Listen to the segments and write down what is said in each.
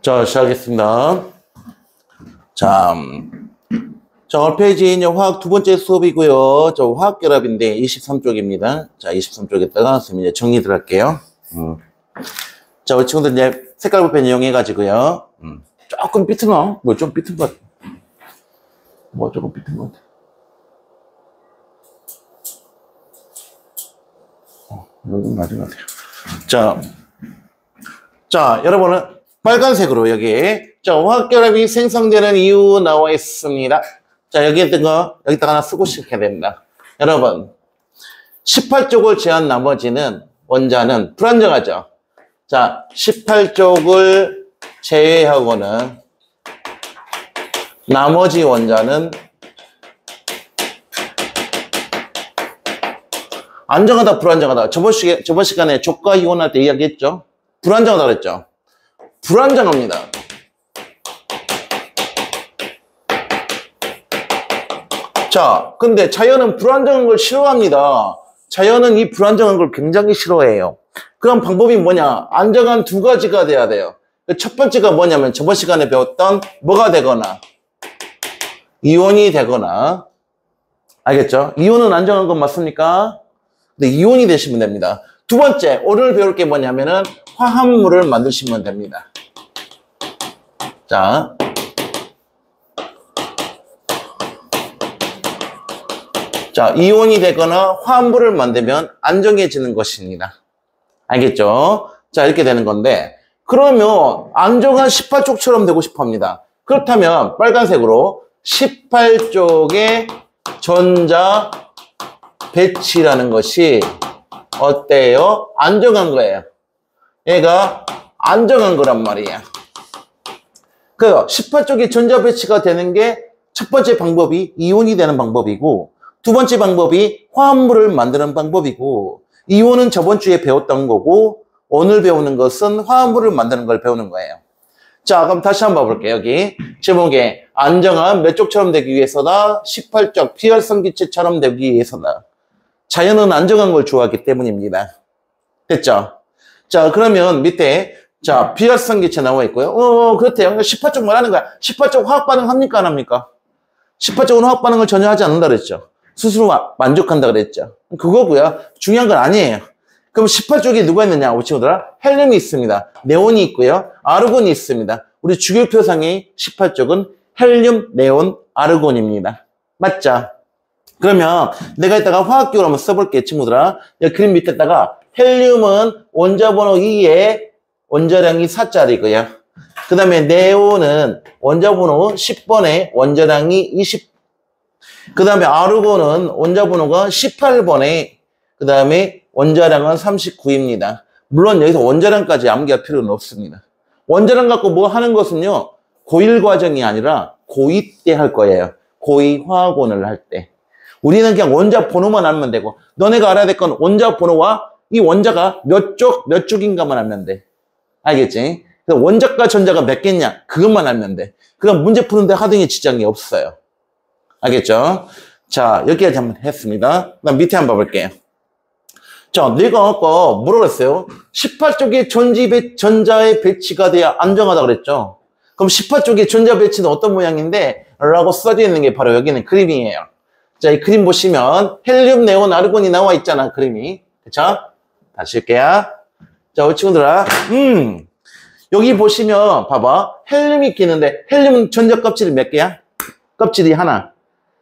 자, 시작하겠습니다. 자, 오늘 페이지 이제 화학 두 번째 수업이고요. 저 화학 결합인데 23쪽입니다. 자, 23쪽에다가 선생님 이제 정리들 할게요. 자, 우리 친구들 이제 색깔 볼펜 이용해가지고요. 조금 삐뚤어. 뭐 좀 삐뚤 것 같아. 뭐 조금 삐뚤 것 같아. 여기 맞은 것 같아요. 자, 여러분은 빨간색으로 여기 자, 화학결합이 생성되는 이유 나와 있습니다. 자, 여기 있던 거 여기다가 하나 쓰고 시작해야 됩니다. 여러분 18쪽을 제한 나머지는 원자는 불안정하죠. 자, 18쪽을 제외하고는 나머지 원자는 안정하다, 불안정하다. 저번 시간에 족과 이온할 때 이야기했죠. 불안정하다 그랬죠. 불안정합니다. 자, 근데 자연은 불안정한 걸 싫어합니다. 자연은 이 불안정한 걸 굉장히 싫어해요. 그럼 방법이 뭐냐? 안정한 두 가지가 돼야 돼요. 첫 번째가 뭐냐면 저번 시간에 배웠던 뭐가 되거나 이온이 되거나, 알겠죠? 이온은 안정한 건 맞습니까? 근데 이온이 되시면 됩니다. 두 번째, 오늘 배울 게 뭐냐면은 화합물을 만드시면 됩니다. 자, 이온이 되거나 화합물을 만들면 안정해지는 것입니다. 알겠죠? 자, 이렇게 되는 건데, 그러면 안정한 18쪽처럼 되고 싶어 합니다. 그렇다면 빨간색으로 18쪽의 전자 배치라는 것이 어때요? 안정한 거예요. 얘가 안정한 거란 말이야. 그 18쪽이 전자 배치가 되는 게 첫 번째 방법이 이온이 되는 방법이고, 두 번째 방법이 화합물을 만드는 방법이고, 이온은 저번 주에 배웠던 거고 오늘 배우는 것은 화합물을 만드는 걸 배우는 거예요. 자, 그럼 다시 한번 볼게요. 여기 제목에 안정한 몇 쪽처럼 되기 위해서다. 18쪽 비활성 기체처럼 되기 위해서다. 자연은 안정한 걸 좋아하기 때문입니다. 됐죠? 자, 그러면 밑에 자, 비활성 기체 나와 있고요. 그렇대요. 18쪽 뭐라는 거야? 18쪽 화학 반응 합니까? 안 합니까? 18쪽은 화학 반응을 전혀 하지 않는다 그랬죠. 스스로 만족한다 그랬죠. 그거고요. 중요한 건 아니에요. 그럼 18쪽에 누가 있느냐? 우리 친구들아, 헬륨이 있습니다. 네온이 있고요. 아르곤이 있습니다. 우리 주기표상의 18쪽은 헬륨, 네온, 아르곤입니다. 맞죠? 그러면 내가 이따가 화학기호를 한번 써볼게, 친구들아. 여기 그림 밑에다가 헬륨은 원자번호 2에 원자량이 4짜리고요. 그 다음에 네온은 원자번호 10번에 원자량이 20. 그 다음에 아르곤은 원자번호가 18번에 그 다음에 원자량은 39입니다. 물론 여기서 원자량까지 암기할 필요는 없습니다. 원자량 갖고 뭐 하는 것은요, 고1 과정이 아니라 고2 때 할 거예요. 고2 화학원을 할 때. 우리는 그냥 원자 번호만 알면 되고, 너네가 알아야 될 건 원자 번호와 이 원자가 몇 쪽인가만 알면 돼. 알겠지? 그래서 원자과 전자가 몇 개냐, 그것만 알면 돼. 그럼 문제 푸는데 하등의 지장이 없어요. 알겠죠? 자, 여기까지 한번 했습니다. 그다음 밑에 한번 볼게요. 자, 내가 아까 뭐라고 했어요? 18쪽의 전자의 배치가 돼야 안정하다 그랬죠? 그럼 18쪽의 전자 배치는 어떤 모양인데? 라고 써져 있는 게 바로 여기는 그림이에요. 자, 이 그림 보시면 헬륨, 네온, 아르곤이 나와 있잖아, 그림이. 그쵸? 다시 할게요. 자, 우리 친구들아, 여기 보시면 봐봐. 헬륨이 끼는데 헬륨은 전자 껍질이 몇 개야? 껍질이 하나.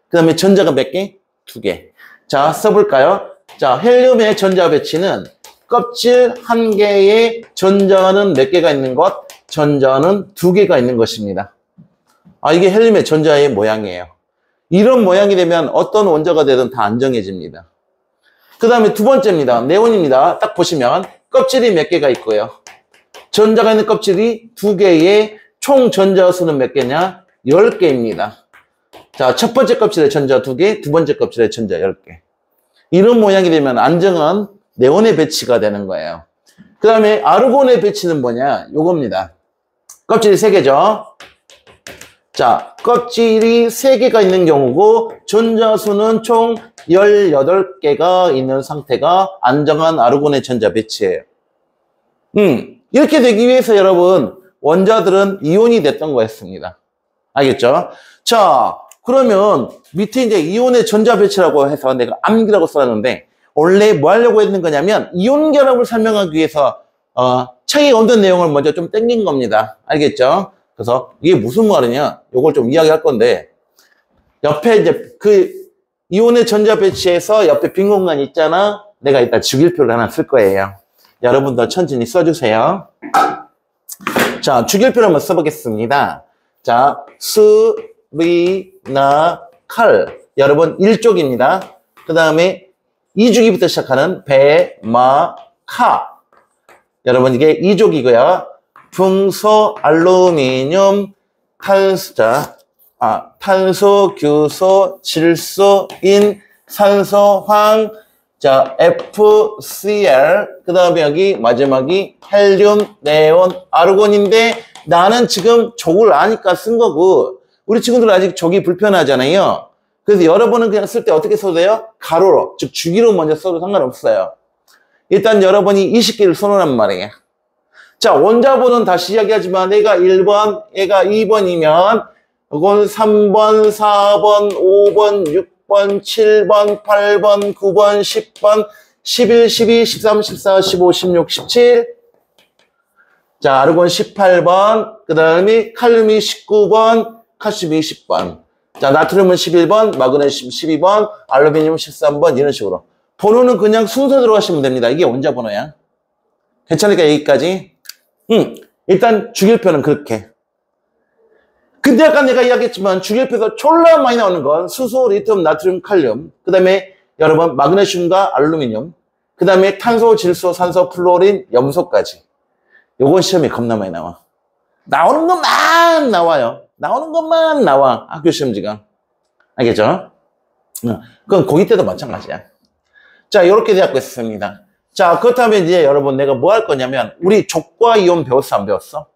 그 다음에 전자가 몇 개? 2개. 자, 써볼까요? 자, 헬륨의 전자 배치는 껍질 1개에 전자는 몇 개가 있는 것? 전자는 2개가 있는 것입니다. 이게 헬륨의 전자의 모양이에요. 이런 모양이 되면 어떤 원자가 되든 다 안정해집니다. 그 다음에 두 번째입니다. 네온입니다. 딱 보시면 껍질이 몇 개가 있고요. 전자가 있는 껍질이 2개에 총 전자 수는 몇 개냐? 10개입니다. 자, 첫 번째 껍질에 전자 2개, 두 번째 껍질에 전자 10개. 이런 모양이 되면 안정한 네온의 배치가 되는 거예요. 그 다음에 아르곤의 배치는 뭐냐? 요겁니다. 껍질이 3개죠. 자, 껍질이 3개가 있는 경우고 전자 수는 총 18개가 있는 상태가 안정한 아르곤의 전자 배치예요. 이렇게 되기 위해서 여러분 원자들은 이온이 됐던 거였습니다. 알겠죠? 자, 그러면 밑에 이제 이온의 전자 배치라고 해서 내가 암기라고 써놨는데 원래 뭐 하려고 했는 거냐면 이온 결합을 설명하기 위해서 차이 없는 내용을 먼저 좀 땡긴 겁니다. 알겠죠? 그래서 이게 무슨 말이냐? 이걸 좀 이야기할 건데 옆에 이제 그 이온의 전자 배치에서 옆에 빈 공간 있잖아. 내가 이따 주기표를 하나 쓸 거예요. 여러분도 천천히 써주세요. 자, 주기표를 한번 써보겠습니다. 자, 수, 리, 나, 칼. 여러분 1족입니다. 그 다음에 2주기부터 시작하는 배, 마, 카. 여러분 이게 2족이고요. 풍소, 알루미늄, 탄소, 규소, 질소, 인, 산소, 황, 자, FCl, 그 다음에 여기 마지막이 헬륨, 네온, 아르곤인데 나는 지금 족을 아니까 쓴 거고 우리 친구들은 아직 족이 불편하잖아요. 그래서 여러분은 그냥 쓸 때 어떻게 써도 돼요? 가로로, 즉 주기로 먼저 써도 상관없어요. 일단 여러분이 20개를 써놓으란 말이에요. 자, 원자번호는 다시 이야기하지만 얘가 1번, 얘가 2번이면 이건 3번, 4번, 5번, 6번, 7번, 8번, 9번, 10번, 11, 12, 13, 14, 15, 16, 17. 자, 아르곤 18번, 그 다음에 칼륨이 19번, 칼슘이 20번. 자, 나트륨은 11번, 마그네슘 12번, 알루미늄 13번, 이런 식으로. 번호는 그냥 순서 들어가시면 됩니다. 이게 원자 번호야. 괜찮으니까 여기까지. 일단 주기표는 그렇게. 근데 아까 내가 이야기했지만 주기표에서 졸라 많이 나오는 건 수소, 리튬, 나트륨, 칼륨. 그 다음에 여러분 마그네슘과 알루미늄. 그 다음에 탄소, 질소, 산소, 플로린, 염소까지. 요건 시험에 겁나 많이 나와. 나오는 것만 나와요. 나오는 것만 나와. 학교 시험지가. 알겠죠? 그건 고2 때도 마찬가지야. 자, 이렇게 되었고 있습니다. 자, 그렇다면 이제 여러분 내가 뭐 할 거냐면 우리 족과 이온 배웠어, 안 배웠어?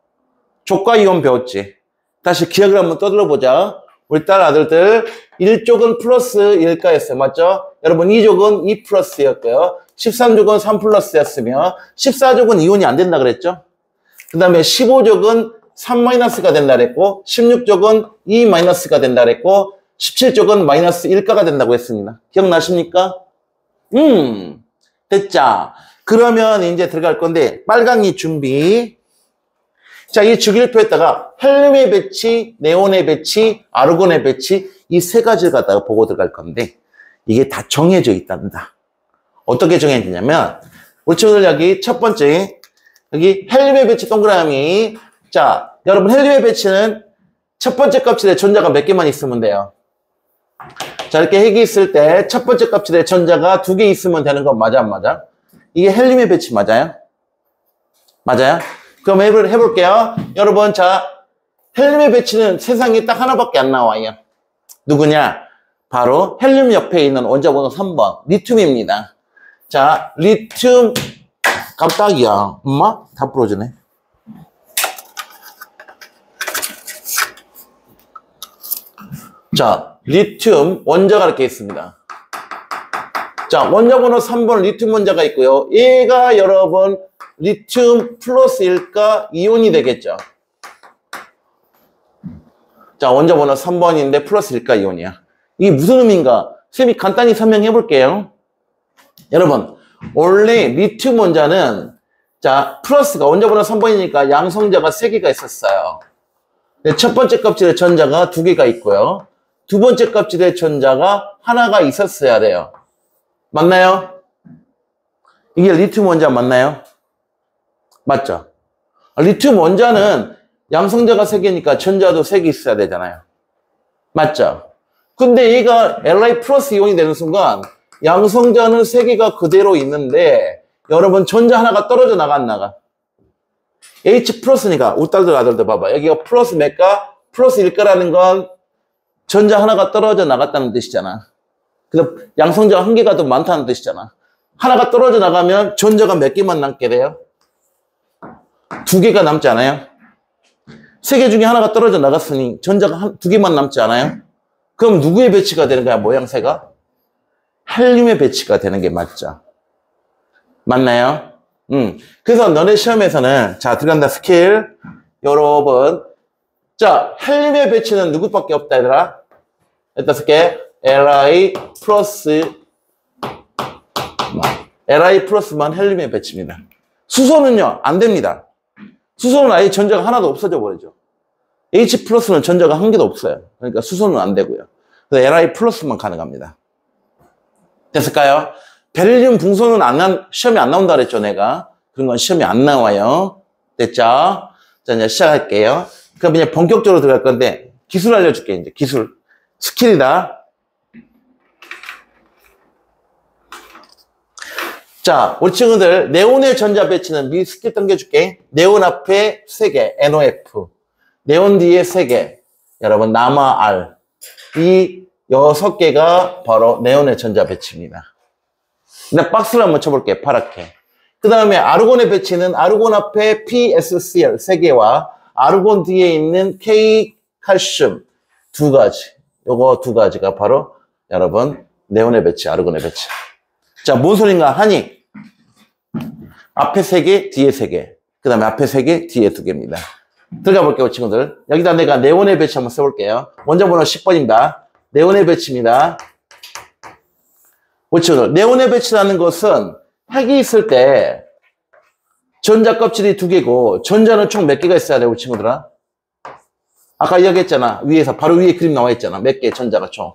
족과 이온 배웠지? 다시 기억을 한번 떠들어보자. 우리 딸 아들들 1족은 플러스 1가였어요. 맞죠? 여러분 2족은 2 플러스였고요. 13족은 3 플러스였으며 14족은 이온이 안 된다 그랬죠? 그 다음에 15족은 3 마이너스가 된다 그랬고 16족은 2 마이너스가 된다 그랬고 17족은 마이너스 1가가 된다고 했습니다. 기억나십니까? 됐자. 그러면 이제 들어갈 건데 빨강이 준비. 자, 이 주기표에다가 헬륨의 배치, 네온의 배치, 아르곤의 배치 이 세 가지를 갖다가 보고 들어갈 건데 이게 다 정해져 있단다. 어떻게 정해지냐면 우리 친구들 여기 첫 번째 여기 헬륨의 배치 동그라미. 자, 여러분 헬륨의 배치는 첫 번째 값실에 전자가 몇 개만 있으면 돼요. 자, 이렇게 핵이 있을 때 첫 번째 값실에 전자가 2개 있으면 되는 건 맞아, 안 맞아? 이게 헬륨의 배치 맞아요? 맞아요? 그럼 해볼게요. 여러분, 자, 헬륨의 배치는 세상에 딱 하나밖에 안 나와요. 누구냐? 바로 헬륨 옆에 있는 원자 번호 3번, 리튬입니다. 자, 리튬, 깜짝이야. 엄마? 다 부러지네. 자, 리튬 원자가 이렇게 있습니다. 자, 원자 번호 3번 리튬 원자가 있고요. 얘가 여러분 리튬 플러스 1가 이온이 되겠죠. 자, 원자 번호 3번인데 플러스 1가 이온이야. 이게 무슨 의미인가? 쌤이 간단히 설명해 볼게요. 여러분, 원래 리튬 원자는 자, 플러스가 원자 번호 3번이니까 양성자가 3개가 있었어요. 첫 번째 값질의 전자가 2개가 있고요. 두 번째 값질의 전자가 하나가 있었어야 돼요. 맞나요? 이게 리튬 원자 맞나요? 맞죠? 리튬 원자는 양성자가 3개니까 전자도 3개 있어야 되잖아요. 맞죠? 근데 얘가 Li 플러스 이온이 되는 순간 양성자는 3개가 그대로 있는데 여러분 전자 하나가 떨어져 나가 안 나가? H 플러스니까 우리 딸들 아들들 봐봐. 여기가 플러스 몇가? 플러스 1가라는 건 전자 하나가 떨어져 나갔다는 뜻이잖아. 그래서 양성자가 1개가 더 많다는 뜻이잖아. 하나가 떨어져 나가면 전자가 몇 개만 남게 돼요? 2개가 남지 않아요? 3개 중에 하나가 떨어져 나갔으니 전자가 2개만 남지 않아요? 그럼 누구의 배치가 되는 거야, 모양새가? 헬륨의 배치가 되는 게 맞죠? 맞나요? 그래서 너네 시험에서는, 자, 들어간다, 스킬. 여러분. 자, 헬륨의 배치는 누구밖에 없다, 얘들아? 일단 쓸게. Li 플러스만 헬륨의 배치입니다. 수소는요, 안 됩니다. 수소는 아예 전자가 하나도 없어져 버리죠. H 플러스는 전자가 한 개도 없어요. 그러니까 수소는 안 되고요. 그래서 Li 플러스만 가능합니다. 됐을까요? 베릴륨 붕소는 시험이 안 나온다 그랬죠, 내가. 그런 건 시험이 안 나와요. 됐죠? 자, 이제 시작할게요. 그럼 이제 본격적으로 들어갈 건데, 기술 알려줄게, 이제. 기술. 스킬이다. 자, 우리 친구들, 네온의 전자 배치는 미리 스킬 당겨줄게. 네온 앞에 3개, NOF. 네온 뒤에 3개. 여러분, 남아 R. 이 6개가 바로 네온의 전자 배치입니다. 일단 박스를 한번 쳐볼게, 파랗게. 그 다음에 아르곤의 배치는 아르곤 앞에 PSCl 3개와 아르곤 뒤에 있는 K 칼슘 2가지. 요거 2가지가 바로 여러분 네온의 배치, 아르곤의 배치. 자, 뭔 소린가 하니? 앞에 3개, 뒤에 3개. 그 다음에 앞에 3개, 뒤에 2개입니다. 들어가 볼게요, 친구들. 여기다 내가 네온의 배치 한번 써볼게요. 원자 번호 10번입니다. 네온의 배치입니다. 우리 친구들, 네온의 배치라는 것은 핵이 있을 때 전자 껍질이 2개고 전자는 총 몇 개가 있어야 돼, 우리 친구들아? 아까 이야기했잖아. 위에서 바로 위에 그림 나와 있잖아. 몇 개 전자가 총.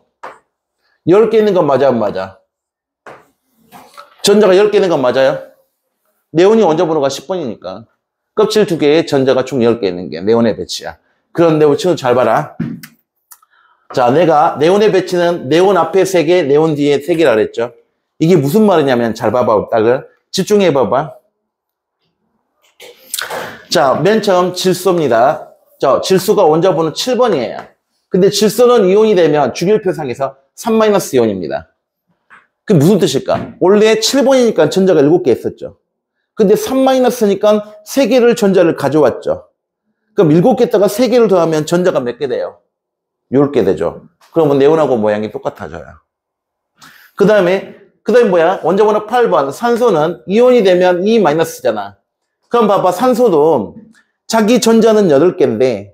10개 있는 건 맞아, 안 맞아? 전자가 10개 있는 건 맞아요? 네온이 원자 번호가 10번이니까 껍질 2개에 전자가 총 10개 있는 게 네온의 배치야. 그런데 우리 친구 잘 봐라. 자, 내가 네온의 배치는 네온 앞에 3개, 네온 뒤에 3개라 그랬죠. 이게 무슨 말이냐면 잘 봐봐, 딸들. 집중해 봐봐. 자, 맨 처음 질소입니다. 자, 질소가 원자 번호 7번이에요. 근데 질소는 이온이 되면 주기율표상에서 3-이온입니다. 그게 무슨 뜻일까? 원래 7번이니까 전자가 7개 있었죠. 근데 3-니까 3개를 전자를 가져왔죠. 그럼 7개에다가 3개를 더하면 전자가 몇 개 돼요? 10개 되죠. 그러면 네온하고 모양이 똑같아져요. 그 다음에 뭐야? 원자 번호 8번. 산소는 이온이 되면 E-잖아. 그럼 봐봐. 산소도 자기 전자는 8개인데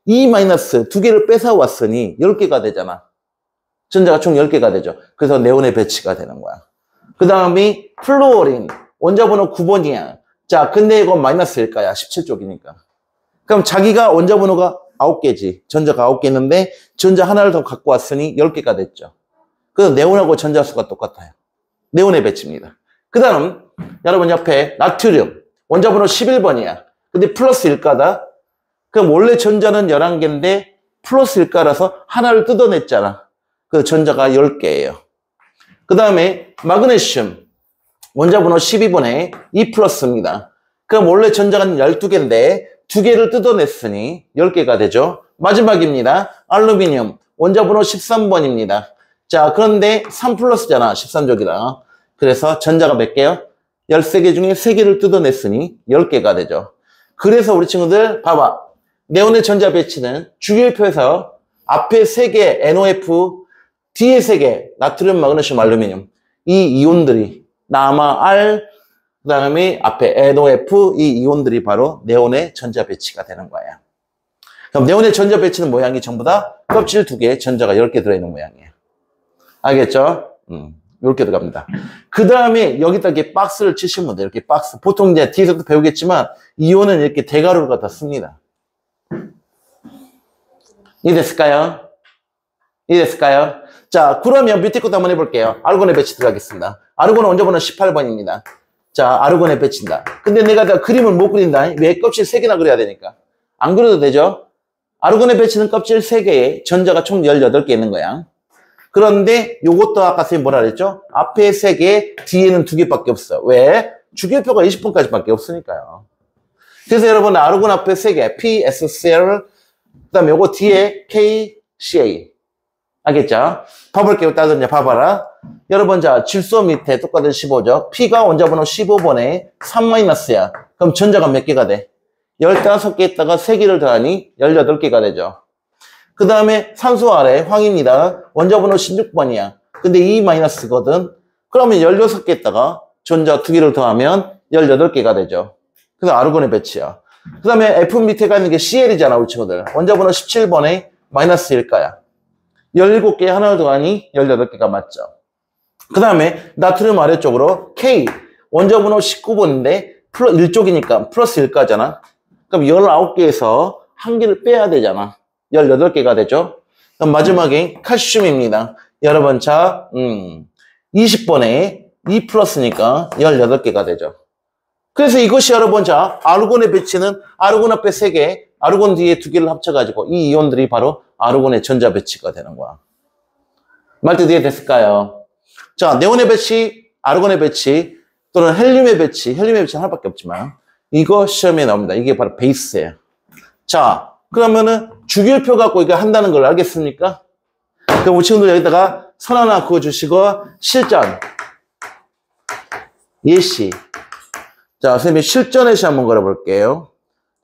E-2개를 뺏어왔으니 10개가 되잖아. 전자가 총 10개가 되죠. 그래서 네온의 배치가 되는 거야. 그 다음에 플루오린. 원자 번호 9번이야. 자, 근데 이건 마이너스일까야? 17쪽이니까. 그럼 자기가 원자 번호가 9개지. 전자가 9개 있는데 전자 하나를 더 갖고 왔으니 10개가 됐죠. 그래서 네온하고 전자수가 똑같아요. 네온의 배치입니다. 그 다음 여러분 옆에 나트륨. 원자 번호 11번이야. 근데 플러스 1가다. 그럼 원래 전자는 11개인데 플러스 1가라서 하나를 뜯어냈잖아. 그래서 전자가 10개예요. 그 다음에 마그네슘. 원자 번호 12번에 E 플러스입니다. 그럼 원래 전자는 12개인데 2개를 뜯어냈으니 10개가 되죠. 마지막입니다. 알루미늄. 원자 번호 13번입니다. 자, 그런데 3 플러스잖아. 13쪽이라. 그래서 전자가 몇 개요? 13개 중에 3개를 뜯어냈으니 10개가 되죠. 그래서 우리 친구들 봐봐. 네온의 전자 배치는 주기율표에서 앞에 3개 NOF, 뒤에 3개 나트륨, 마그네슘, 알루미늄 이 이온들이 남아 R, 그 다음에 앞에 NOF 이 이온들이 바로 네온의 전자 배치가 되는 거예요. 그럼 네온의 전자 배치는 모양이 전부 다 껍질 2개에 전자가 10개 들어있는 모양이에요. 알겠죠? 이렇게 들어갑니다. 그 다음에 여기다 이렇게 박스를 치시면 돼요. 이렇게 박스. 보통 이제 뒤에서도 배우겠지만 이온은 이렇게 대가루를 갖다 씁니다. 이해됐을까요? 이해됐을까요? 자, 그러면 밑에 것도 한번 해볼게요. 아르곤의 배치 들어가겠습니다. 아르곤은 원자 번호 18번입니다. 자, 아르곤의 배치입니다. 근데 내가 다 그림을 못 그린다. 왜? 껍질 3개나 그려야 되니까. 안 그려도 되죠? 아르곤의 배치는 껍질 3개에 전자가 총 18개 있는 거야. 그런데 요것도 아까 선생님 뭐라 그랬죠? 앞에 3개, 뒤에는 2개밖에 없어. 왜? 주기율표가 20번까지밖에 없으니까요. 그래서 여러분 아르곤 앞에 3개, PSCl, 그 다음에 요거 뒤에 KCA. 알겠죠? 봐볼게요. 따져 이제 봐봐라. 여러분, 자, 질소 밑에 똑같은 15죠. P가 원자 번호 15번에 3-야. 그럼 전자가 몇 개가 돼? 15개에다가 3개를 더하니 18개가 되죠. 그 다음에 산소 아래 황입니다. 원자 번호 16번이야. 근데 E-거든. 그러면 16개에다가 전자 2개를 더하면 18개가 되죠. 그래서 아르곤의 배치야. 그 다음에 F 밑에가 있는 게 CL이잖아, 우리 친구들. 원자번호 17번에 마이너스 1가야. 17개 하나 더하니 18개가 맞죠. 그 다음에 나트륨 아래쪽으로 K. 원자번호 19번인데 1쪽이니까 플러스 1가잖아. 그럼 19개에서 한 개를 빼야 되잖아. 18개가 되죠. 그럼 마지막에 칼슘입니다. 여러분, 자, 20번에 2 플러스니까 18개가 되죠. 그래서 이것이 여러분, 자, 아르곤의 배치는 아르곤 앞에 3개, 아르곤 뒤에 2개를 합쳐가지고 이 이온들이 바로 아르곤의 전자 배치가 되는 거야. 말뜻 이해됐을까요? 자, 네온의 배치, 아르곤의 배치, 또는 헬륨의 배치는 하나밖에 없지만 이거 시험에 나옵니다. 이게 바로 베이스예요. 자, 그러면은 주기율표 갖고 이거 한다는 걸 알겠습니까? 그럼 우리 친구들 여기다가 선 하나 그어주시고 실전 예시. 자, 선생님이 실전의 시 한번 걸어볼게요.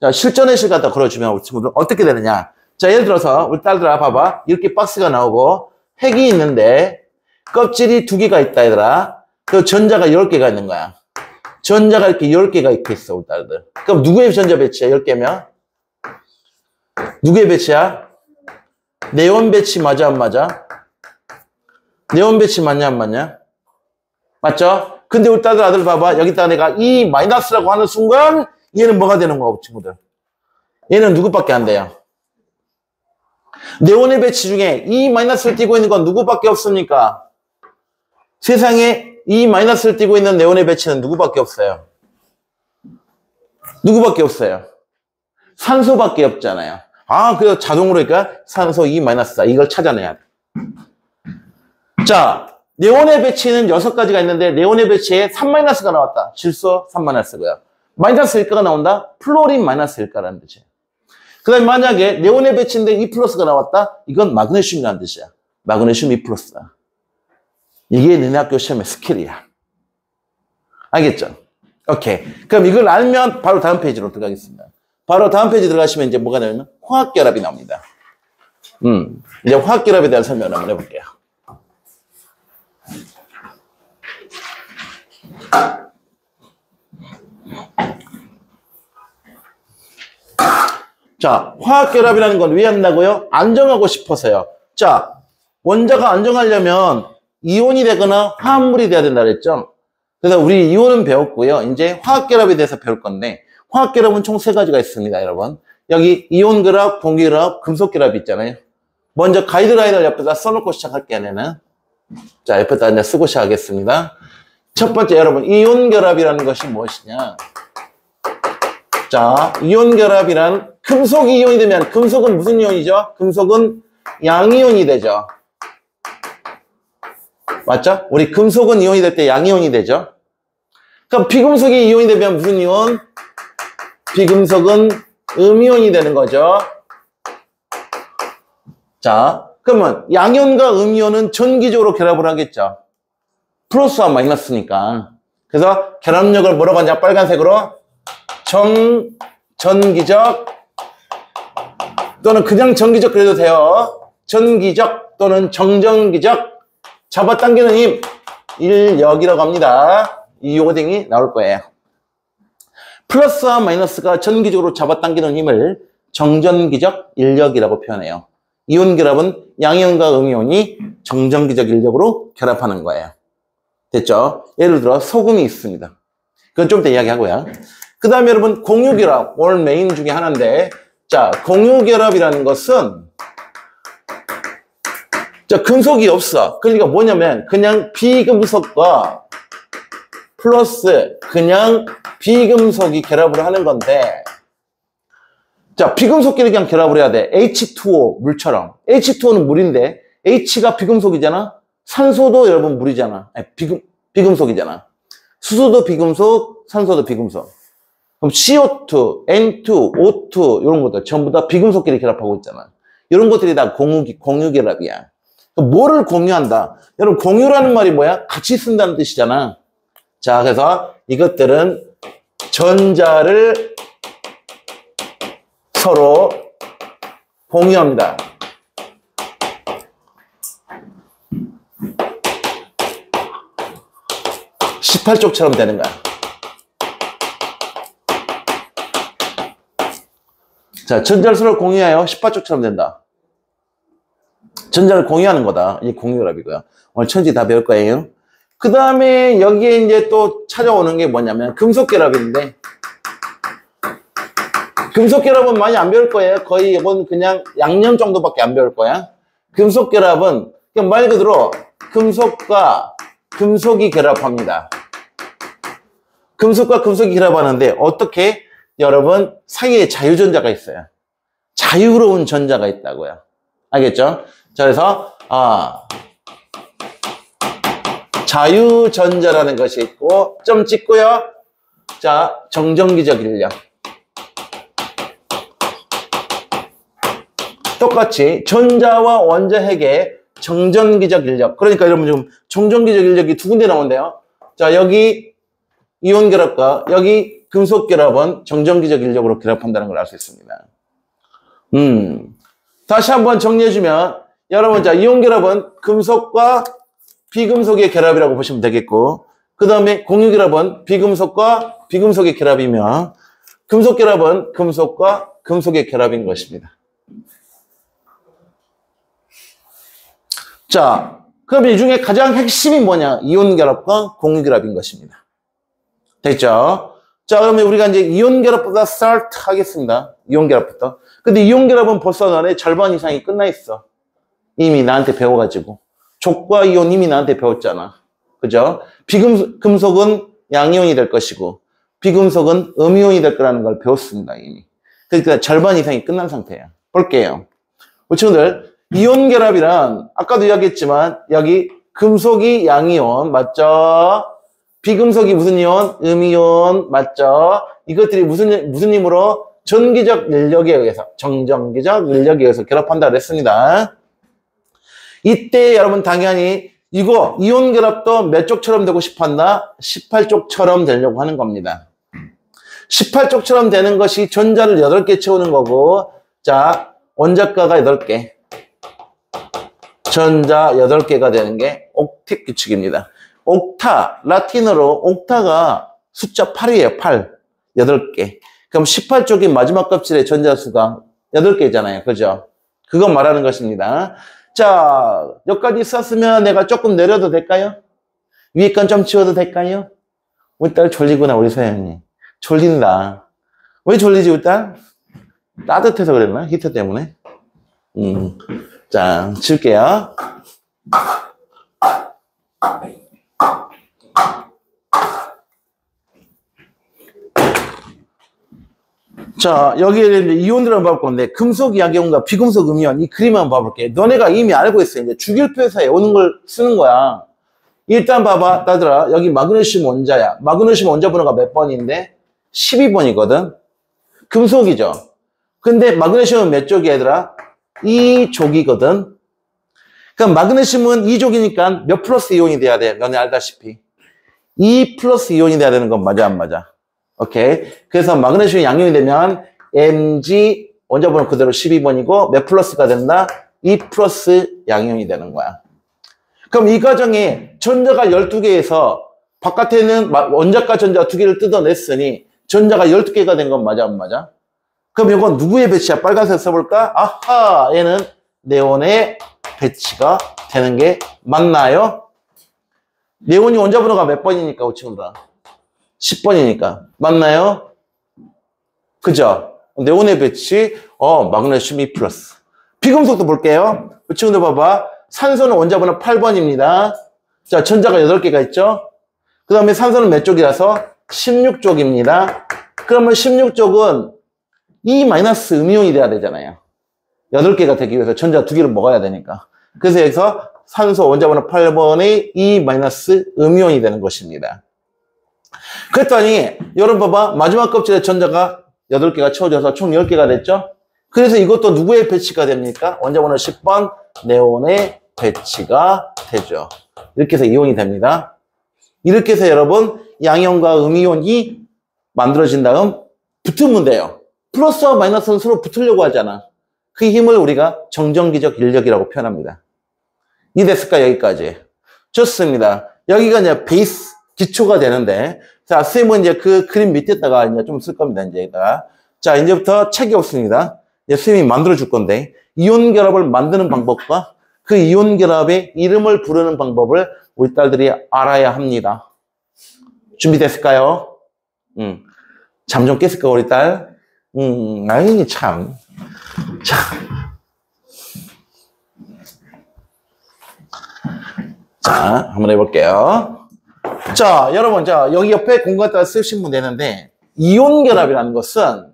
자, 실전의 시 갖다 걸어주면 우리 친구들 어떻게 되느냐. 자, 예를 들어서 우리 딸들아 봐봐. 이렇게 박스가 나오고 핵이 있는데 껍질이 2개가 있다 얘들아. 그 전자가 10개가 있는 거야. 전자가 이렇게 10개가 이렇게 있어 우리 딸들. 그럼 누구의 전자 배치야? 10개면? 누구의 배치야? 네온 배치 맞아 안 맞아? 네온 배치 맞냐 안 맞냐? 맞죠? 근데 우리 딸들 아들 봐봐. 여기다가 내가 이 마이너스라고 하는 순간 얘는 뭐가 되는 거야, 친구들? 얘는 누구밖에 안 돼요? 네온의 배치 중에 이 마이너스를 띄고 있는 건 누구밖에 없습니까? 세상에 이 마이너스를 띄고 있는 네온의 배치는 누구밖에 없어요? 누구밖에 없어요? 산소밖에 없잖아요. 아, 그래서 자동으로 그러니까 산소 2 마이너스다. 이걸 찾아내야 돼. 자, 네온의 배치는 6가지가 있는데 네온의 배치에 3-가 나왔다. 실수 3-고요. 마이너스 1가가 나온다. 플로린 마이너스 1가라는 뜻이에요. 그 다음에 만약에 네온의 배치인데 2 플러스가 나왔다. 이건 마그네슘이라는 뜻이야. 마그네슘 2 플러스다. 이게 너네 학교 시험의 스킬이야. 알겠죠? 오케이. 그럼 이걸 알면 바로 다음 페이지로 들어가겠습니다. 바로 다음 페이지 들어가시면 이제 뭐가 나오면 화학결합이 나옵니다. 이제 화학결합에 대한 설명을 한번 해볼게요. 자, 화학결합이라는 건 왜 한다고요? 안정하고 싶어서요. 자, 원자가 안정하려면 이온이 되거나 화합물이 돼야 된다 그랬죠? 그래서 우리 이온은 배웠고요. 이제 화학결합에 대해서 배울 건데 화학결합은 총 3가지가 있습니다, 여러분. 여기 이온결합, 공기결합, 금속결합이 있잖아요. 먼저 가이드라인을 옆에다 써놓고 시작할게요, 얘는. 자, 옆에다 이제 쓰고 시작하겠습니다. 첫 번째, 여러분, 이온결합이라는 것이 무엇이냐? 자, 이온결합이란 금속이 이온이 되면 금속은 무슨 이온이죠? 금속은 양이온이 되죠. 맞죠? 우리 금속은 이온이 될 때 양이온이 되죠. 그럼 비금속이 이온이 되면 무슨 이온? 비금속은 음이온이 되는 거죠. 자, 그러면 양이온과 음이온은 전기적으로 결합을 하겠죠. 플러스와 마이너스니까. 그래서 결합력을 뭐라고 하냐? 빨간색으로 전기적 또는 그냥 전기적 그래도 돼요. 전기적 또는 정전기적 잡아당기는 힘 인력이라고 합니다. 이 오딩이 나올 거예요. 플러스와 마이너스가 전기적으로 잡아당기는 힘을 정전기적 인력이라고 표현해요. 이온 결합은 양이온과 음이온이 정전기적 인력으로 결합하는 거예요. 됐죠? 예를 들어 소금이 있습니다. 그건 좀 더 이야기하고요. 그 다음에 여러분 공유결합 오늘 메인 중에 하나인데 자 공유결합이라는 것은 자 금속이 없어. 그러니까 뭐냐면 그냥 비금속과 플러스 그냥 비금속이 결합을 하는 건데 자 비금속끼리 그냥 결합을 해야 돼. H2O 물처럼. H2O는 물인데 H가 비금속이잖아. 산소도 여러분 물이잖아. 아니, 비금속이잖아. 수소도 비금속, 산소도 비금속. 그럼 CO2, N2, O2 이런 것들 전부 다 비금속끼리 결합하고 있잖아. 이런 것들이 다 공유결합이야. 뭐를 공유한다? 여러분 공유라는 말이 뭐야? 같이 쓴다는 뜻이잖아. 자, 그래서 이것들은 전자를 서로 공유합니다. (18쪽처럼) 되는 거야. 자, 전자를 서로 공유하여 18쪽처럼 된다. 전자를 공유하는 거다. 이 공유결합이고요. 오늘 천지 다 배울 거예요. 그 다음에 여기에 이제 또 찾아오는 게 뭐냐면 금속결합인데, 금속결합은 많이 안 배울 거예요. 거의 이건 그냥 양념 정도밖에 안 배울 거야. 금속결합은 그냥 말 그대로 금속과 금속이 결합합니다. 금속과 금속이 결합하는데 어떻게? 여러분 사이에 자유전자가 있어요. 자유로운 전자가 있다고요. 알겠죠? 자, 그래서 자유전자라는 것이 있고 점 찍고요. 자, 정전기적 인력. 똑같이 전자와 원자핵의 정전기적 인력. 그러니까 여러분 지금 정전기적 인력이 두 군데 나온대요. 자, 여기 이온 결합과 여기 금속 결합은 정전기적 인력으로 결합한다는 걸 알 수 있습니다. 다시 한번 정리해주면 여러분, 자, 이온 결합은 금속과 비금속의 결합이라고 보시면 되겠고, 그 다음에 공유 결합은 비금속과 비금속의 결합이며, 금속 결합은 금속과 금속의 결합인 것입니다. 자, 그럼 이 중에 가장 핵심이 뭐냐? 이온 결합과 공유 결합인 것입니다. 됐죠? 자, 그러면 우리가 이제 이온 결합부터 스타트 하겠습니다. 이온 결합부터. 근데 이온 결합은 벌써 너네 절반 이상이 끝나 있어. 이미 나한테 배워가지고. 족과 이온 이미 나한테 배웠잖아. 그죠? 금속은 양이온이 될 것이고, 비금속은 음이온이 될 거라는 걸 배웠습니다, 이미. 그러니까 절반 이상이 끝난 상태예요. 볼게요. 우리 친구들, 이온 결합이란, 아까도 이야기했지만, 여기 금속이 양이온, 맞죠? 비금속이 무슨 이온? 음이온, 맞죠? 이것들이 무슨 힘으로? 전기적 인력에 의해서, 정전기적 인력에 의해서 결합한다 그랬습니다. 이때 여러분 당연히 이거 이온 결합도 몇 쪽처럼 되고 싶었나? 18쪽처럼 되려고 하는 겁니다. 18쪽처럼 되는 것이 전자를 8개 채우는 거고, 자, 원자가가 8개. 전자 8개가 되는 게 옥텟 규칙입니다. 옥타, 라틴어로 옥타가 숫자 8이에요. 8. 8개. 그럼 18쪽이 마지막 껍질의 전자 수가 8개잖아요. 그죠? 그거 말하는 것입니다. 자, 여기까지 썼으면 내가 조금 내려도 될까요? 위에 건 좀 치워도 될까요? 우리 딸 졸리구나, 우리 서영이. 졸린다. 왜 졸리지, 우리 딸? 따뜻해서 그랬나? 히터 때문에? 자, 지울게요. 자, 여기에 이제 이온들을 한번 봐볼 건데, 금속 양이온과 비금속 음이온, 이 그림 한번 봐볼게. 너네가 이미 알고 있어. 이제 주기율표에서 오는 걸 쓰는 거야. 일단 봐봐, 따들아. 여기 마그네슘 원자야. 마그네슘 원자 번호가 몇 번인데? 12번이거든. 금속이죠. 근데 마그네슘은 몇 쪽이야, 얘들아? 2족이거든. 그럼 마그네슘은 2족이니까 몇 플러스 이온이 돼야 돼? 너네 알다시피. 2 플러스 이온이 돼야 되는 건 맞아, 안 맞아? 오케이. 그래서 마그네슘이 양이온이 되면 Mg 원자 번호 그대로 12번이고 몇 플러스가 된다? 2 플러스 양이온이 되는 거야. 그럼 이 과정에 전자가 12개에서 바깥에는 원자과 전자 2개를 뜯어냈으니 전자가 12개가 된 건 맞아, 안 맞아? 그럼 이건 누구의 배치야? 빨간색 써볼까? 아하, 얘는 네온의 배치가 되는 게 맞나요? 네온이 원자 번호가 몇 번이니까, 우리 친구들아? 10번이니까. 맞나요? 그죠? 네온의 배치, 마그네슘 2 플러스. 비금속도 볼게요. 우리 친구들 봐봐. 산소는 원자 번호 8번입니다. 자, 전자가 8개가 있죠? 그 다음에 산소는 몇 쪽이라서? 16쪽입니다. 그러면 16쪽은 E-음이온이 돼야 되잖아요. 8개가 되기 위해서 전자 2개를 먹어야 되니까. 그래서 여기서 산소 원자 번호 8번의 E-음이온이 되는 것입니다. 그랬더니 여러분 봐봐. 마지막 껍질에 전자가 8개가 채워져서 총 10개가 됐죠? 그래서 이것도 누구의 배치가 됩니까? 원자 번호 10번 네온의 배치가 되죠. 이렇게 해서 이온이 됩니다. 이렇게 해서 여러분 양이온과 음이온이 만들어진 다음 붙으면 돼요. 플러스와 마이너스는 서로 붙으려고 하잖아. 그 힘을 우리가 정전기적 인력이라고 표현합니다. 이해됐을까? 여기까지. 좋습니다. 여기가 이제 베이스, 기초가 되는데, 자, 쌤은 이제 그 그림 밑에다가 이제 좀 쓸 겁니다, 이제다가. 자, 이제부터 책이 없습니다. 선생님이 만들어 줄 건데, 이온 결합을 만드는 방법과 그 이온 결합의 이름을 부르는 방법을 우리 딸들이 알아야 합니다. 준비됐을까요? 잠 좀 깼을까, 우리 딸? 아이, 참. 자, 한번 해볼게요. 자, 여러분, 자, 여기 옆에 공간에다 쓰시면 되는데, 이온 결합이라는 것은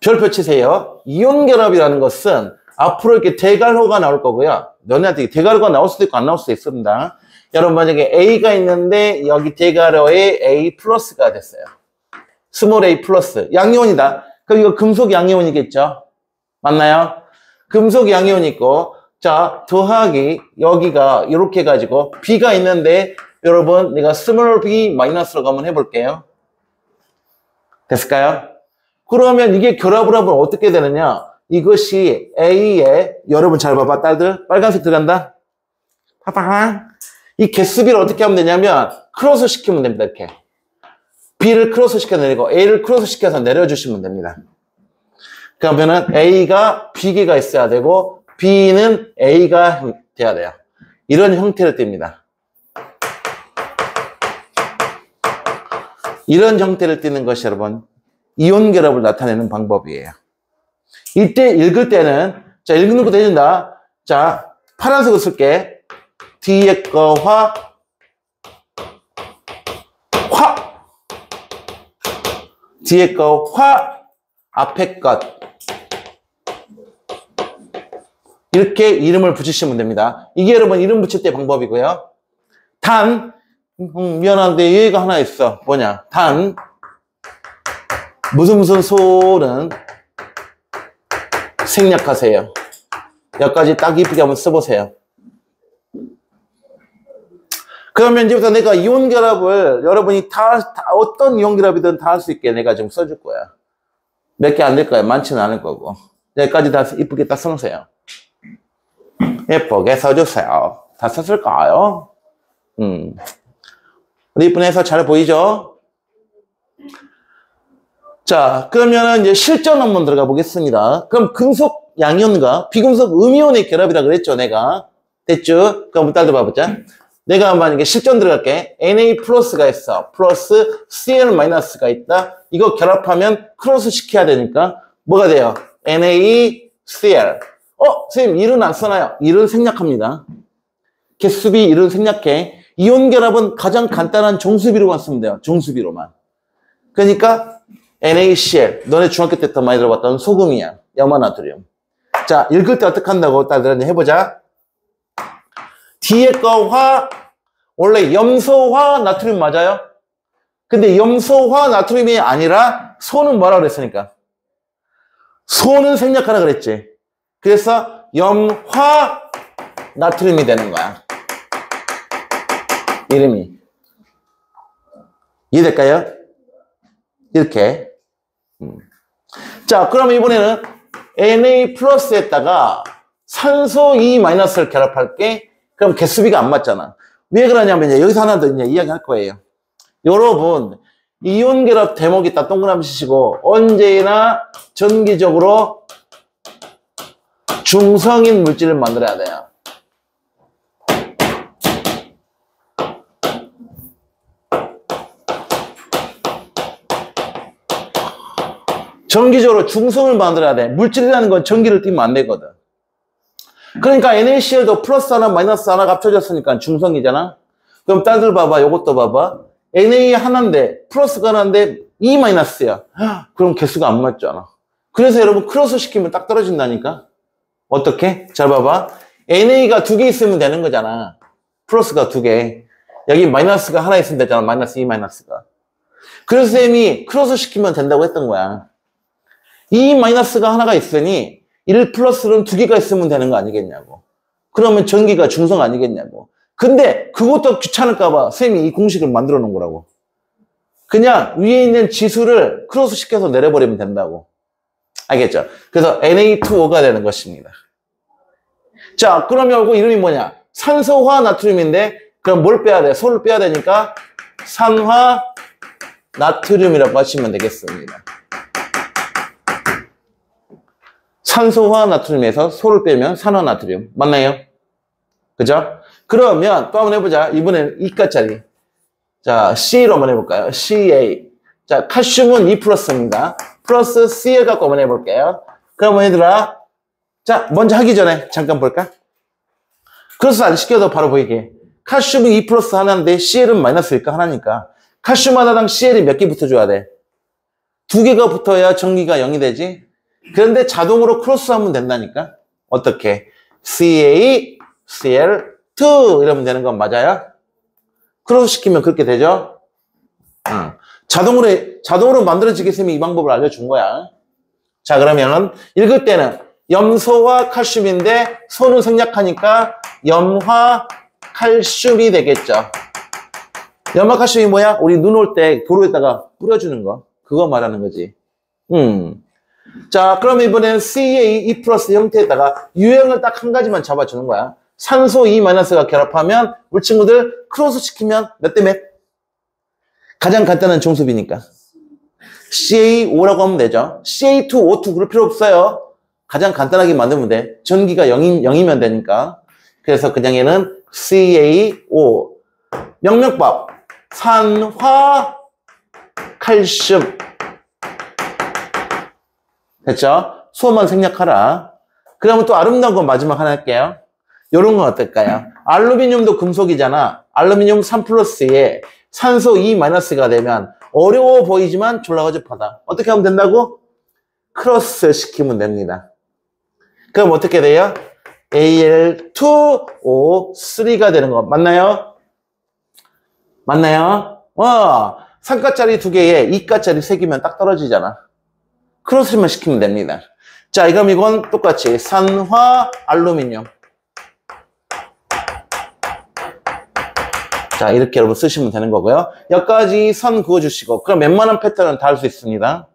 별표 치세요. 이온 결합이라는 것은 앞으로 이렇게 대괄호가 나올 거고요. 너네한테 대괄호가 나올 수도 있고 안 나올 수도 있습니다. 여러분 만약에 A가 있는데 여기 대괄호에 A 플러스가 됐어요. 스몰 A 플러스. 양이온이다. 그럼 이거 금속 양이온이겠죠? 맞나요? 금속 양이온이 있고 자 더하기 여기가 이렇게 해가지고 B가 있는데 여러분 내가 스몰 B 마이너스로 한번 해볼게요. 됐을까요? 그러면 이게 결합을 하면 어떻게 되느냐? 이것이 A에 여러분 잘 봐봐 딸들 빨간색 들어간다. 파팡. 이 개수비를 어떻게 하면 되냐면 크로스 시키면 됩니다. 이렇게 B를 크로스 시켜 내리고 A를 크로스 시켜서 내려주시면 됩니다. 그러면은 A가 B개가 있어야 되고 B는 A가 돼야 돼요. 이런 형태를 띱니다. 이런 형태를 띠는 것이 여러분 이온 결합을 나타내는 방법이에요. 이때 읽을 때는 자 읽는 것도 해준다. 자 파란색을 쓸게. 뒤에 거 화 뒤에 거 화 앞에 것 이렇게 이름을 붙이시면 됩니다. 이게 여러분 이름 붙일 때 방법이고요. 단 미안한데 얘가 하나 있어. 뭐냐 단 무슨 소는 생략하세요. 여기까지 딱 이쁘게 한번 써보세요. 그러면 이제부터 내가 이온 결합을 여러분이 다 어떤 이온 결합이든 다 할 수 있게 내가 좀 써줄 거야. 몇 개 안 될 거야. 많지는 않을 거고. 여기까지 다 이쁘게 딱 써놓으세요. 예쁘게 써주세요. 다 썼을까요? 우리 이쁜 해서 잘 보이죠? 자, 그러면은 이제 실전 한번 들어가 보겠습니다. 그럼 금속 양이온과 비금속 음이온의 결합이라 그랬죠, 내가. 됐죠? 그럼 딸들 봐보자. 내가 만약에 실전 들어갈게. Na 플러스가 있어. 플러스 Cl 마이너스가 있다. 이거 결합하면 크로스 시켜야 되니까 뭐가 돼요? NaCl. 선생님, 일은 안 써놔요. 일은 생략합니다. 개수비 일은 생략해. 이온 결합은 가장 간단한 정수비로만 쓰면 돼요. 정수비로만. 그러니까 NaCl. 너네 중학교 때 더 많이 들어봤던 소금이야. 염화나트륨. 자, 읽을 때 어떻게 한다고 딸들 해보자. 뒤에 거 화, 원래 염소화 나트륨 맞아요? 근데 염소화 나트륨이 아니라 소는 뭐라 그랬으니까? 소는 생략하라 그랬지. 그래서 염화 나트륨이 되는 거야. 이름이. 이해될까요? 이렇게. 자, 그러면 이번에는 Na 플러스에다가 산소 E 마이너스를 결합할게. 그럼 개수비가 안 맞잖아. 왜 그러냐면 여기서 하나 더 이제 이야기할 거예요. 여러분 이온 결합 대목이 딱 동그라미 치시고 언제나 전기적으로 중성인 물질을 만들어야 돼요. 전기적으로 중성을 만들어야 돼. 물질이라는 건 전기를 띠면 안 되거든. 그러니까 NaCl도 플러스 하나 마이너스 하나가 합쳐졌으니까 중성이잖아. 그럼 딸들 봐봐. 요것도 봐봐. Na 하나인데 플러스가 하나인데 E 마이너스야. 그럼 개수가 안 맞잖아. 그래서 여러분 크로스 시키면 딱 떨어진다니까. 어떻게? 잘 봐봐. Na가 두 개 있으면 되는 거잖아. 플러스가 두 개. 여기 마이너스가 하나 있으면 되잖아. 마이너스 E 마이너스가. 그래서 쌤이 크로스 시키면 된다고 했던 거야. E 마이너스가 하나가 있으니 1 플러스는 두 개가 있으면 되는 거 아니겠냐고. 그러면 전기가 중성 아니겠냐고. 근데 그것도 귀찮을까봐 쌤이 이 공식을 만들어 놓은 거라고. 그냥 위에 있는 지수를 크로스 시켜서 내려버리면 된다고. 알겠죠? 그래서 Na2O가 되는 것입니다. 자, 그러면 이거 이름이 뭐냐? 산소화 나트륨인데 그럼 뭘 빼야 돼? 소를 빼야 되니까 산화 나트륨이라고 하시면 되겠습니다. 산소와 나트륨에서 소를 빼면 산화나트륨. 맞나요? 그죠? 그러면 또 한번 해보자. 이번엔 이가짜리. 자, C로 한번 해볼까요? CA. 자, 칼슘은 2 플러스입니다. 플러스 C를 갖고 한번 해볼게요. 그러면 얘들아, 자, 먼저 하기 전에 잠깐 볼까? 그래서 안 시켜도 바로 보이게. 칼슘이 2 플러스 하나인데 CL은 마이너스일까? 하나니까. 칼슘 하나당 CL이 몇 개 붙어줘야 돼? 2개가 붙어야 전기가 0이 되지? 그런데 자동으로 크로스하면 된다니까? 어떻게? CA, CL2 이러면 되는 건 맞아요? 크로스 시키면 그렇게 되죠? 자동으로 만들어지겠으면 이 방법을 알려준 거야. 자, 그러면은 읽을 때는 염소와 칼슘인데 소는 생략하니까 염화칼슘이 되겠죠. 염화칼슘이 뭐야? 우리 눈 올 때 도로에다가 뿌려주는 거. 그거 말하는 거지. 자, 그러면 이번에는 CA2 플러스 형태에다가 유형을 딱 한 가지만 잡아주는 거야. 산소 2-가 결합하면 우리 친구들 크로스 시키면 몇 대 몇? 가장 간단한 정수비니까. CA5라고 하면 되죠. CA2, O2 그럴 필요 없어요. 가장 간단하게 만들면 돼. 전기가 0이면 되니까. 그래서 그냥 얘는 CA5. 명명법. 산화, 칼슘. 됐죠? 수호만 생략하라. 그러면 또 아름다운 거 마지막 하나 할게요. 요런 건 어떨까요? 알루미늄도 금속이잖아. 알루미늄 3 플러스에 산소 2-가 되면 어려워 보이지만 졸라 어접하다. 어떻게 하면 된다고? 크로스 시키면 됩니다. 그럼 어떻게 돼요? Al2O3가 되는 거 맞나요? 맞나요? 상가짜리 2개에 이가짜리 3개면 딱 떨어지잖아. 크로스만 시키면 됩니다. 자, 그럼 이건 똑같이 산화 알루미늄. 자, 이렇게 여러분 쓰시면 되는 거고요. 여기까지 선 그어주시고, 그럼 웬만한 패턴은 다 할 수 있습니다.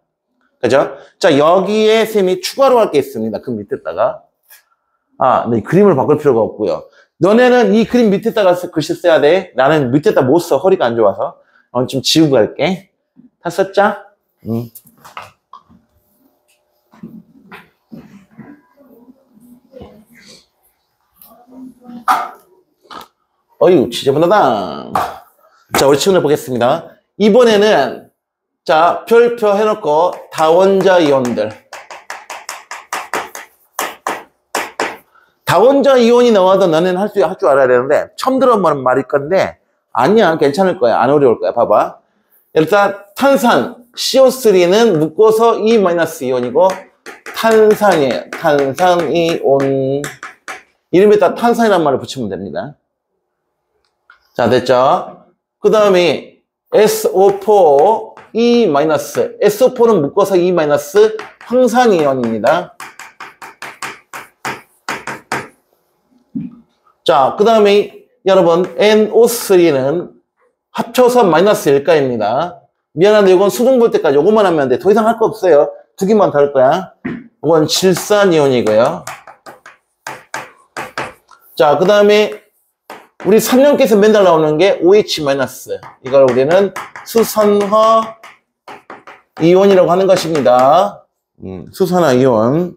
그죠? 자, 여기에 쌤이 추가로 할 게 있습니다. 그 밑에다가. 네, 그림을 바꿀 필요가 없고요. 너네는 이 그림 밑에다가 글씨 써야 돼. 나는 밑에다 못 써. 허리가 안 좋아서. 좀 지우고 갈게. 다 썼자? 어휴, 지저분하다. 자, 우리 친구들 보겠습니다. 이번에는, 자, 별표 해놓고, 다원자 이온들. 다원자 이온이 나와도 너는 할 줄 알아야 되는데, 처음 들어보는 말일 건데, 아니야, 괜찮을 거야. 안 어려울 거야. 봐봐. 일단, 탄산, CO3는 묶어서 E-이온이고, 탄산이에요. 탄산이온. 이름에다 탄산이라는 말을 붙이면 됩니다. 자, 됐죠? 그 다음에 SO4, E-. SO4는 묶어서 E- 황산이온입니다. 자, 그 다음에 여러분 NO3는 합쳐서 -일가입니다. 미안한데 이건 수능 볼 때까지 이것만 하면 돼. 더 이상 할 거 없어요. 2개만 더 할 거야. 이건 질산이온이고요. 자, 그 다음에 우리 3년께서 맨날 나오는 게 OH-. 이걸 우리는 수산화 이온이라고 하는 것입니다. 수산화 이온.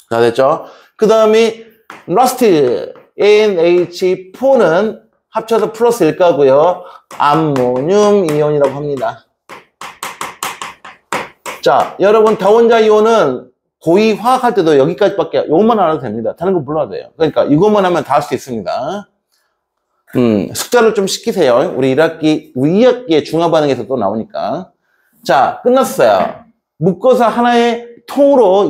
자, 됐죠? 그 다음에 라스트 NH4는 합쳐서 플러스 일가고요. 암모늄 이온이라고 합니다. 자, 여러분 다원자 이온은 고위 화학할 때도 여기까지밖에 이것만 안 해도 됩니다. 다른 거 몰라도 돼요. 그러니까 이것만 하면 다 할 수 있습니다. 숫자를 좀 시키세요. 우리 2학기에 중화반응에서 또 나오니까. 자, 끝났어요. 묶어서 하나의 통으로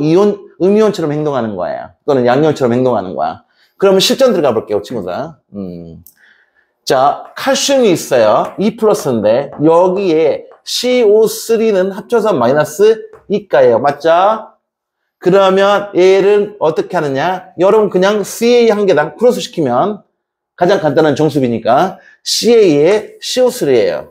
음이온처럼 행동하는 거예요. 또는 양이온처럼 행동하는 거야. 그러면 실전 들어가 볼게요, 친구들. 자, 칼슘이 있어요. 2 플러스인데, 여기에 CO3는 합쳐서 -2가예요. 맞죠? 그러면 얘를 어떻게 하느냐? 여러분 그냥 CA 한 개당 크로스 시키면 가장 간단한 정수비니까 CA에 CO3예요.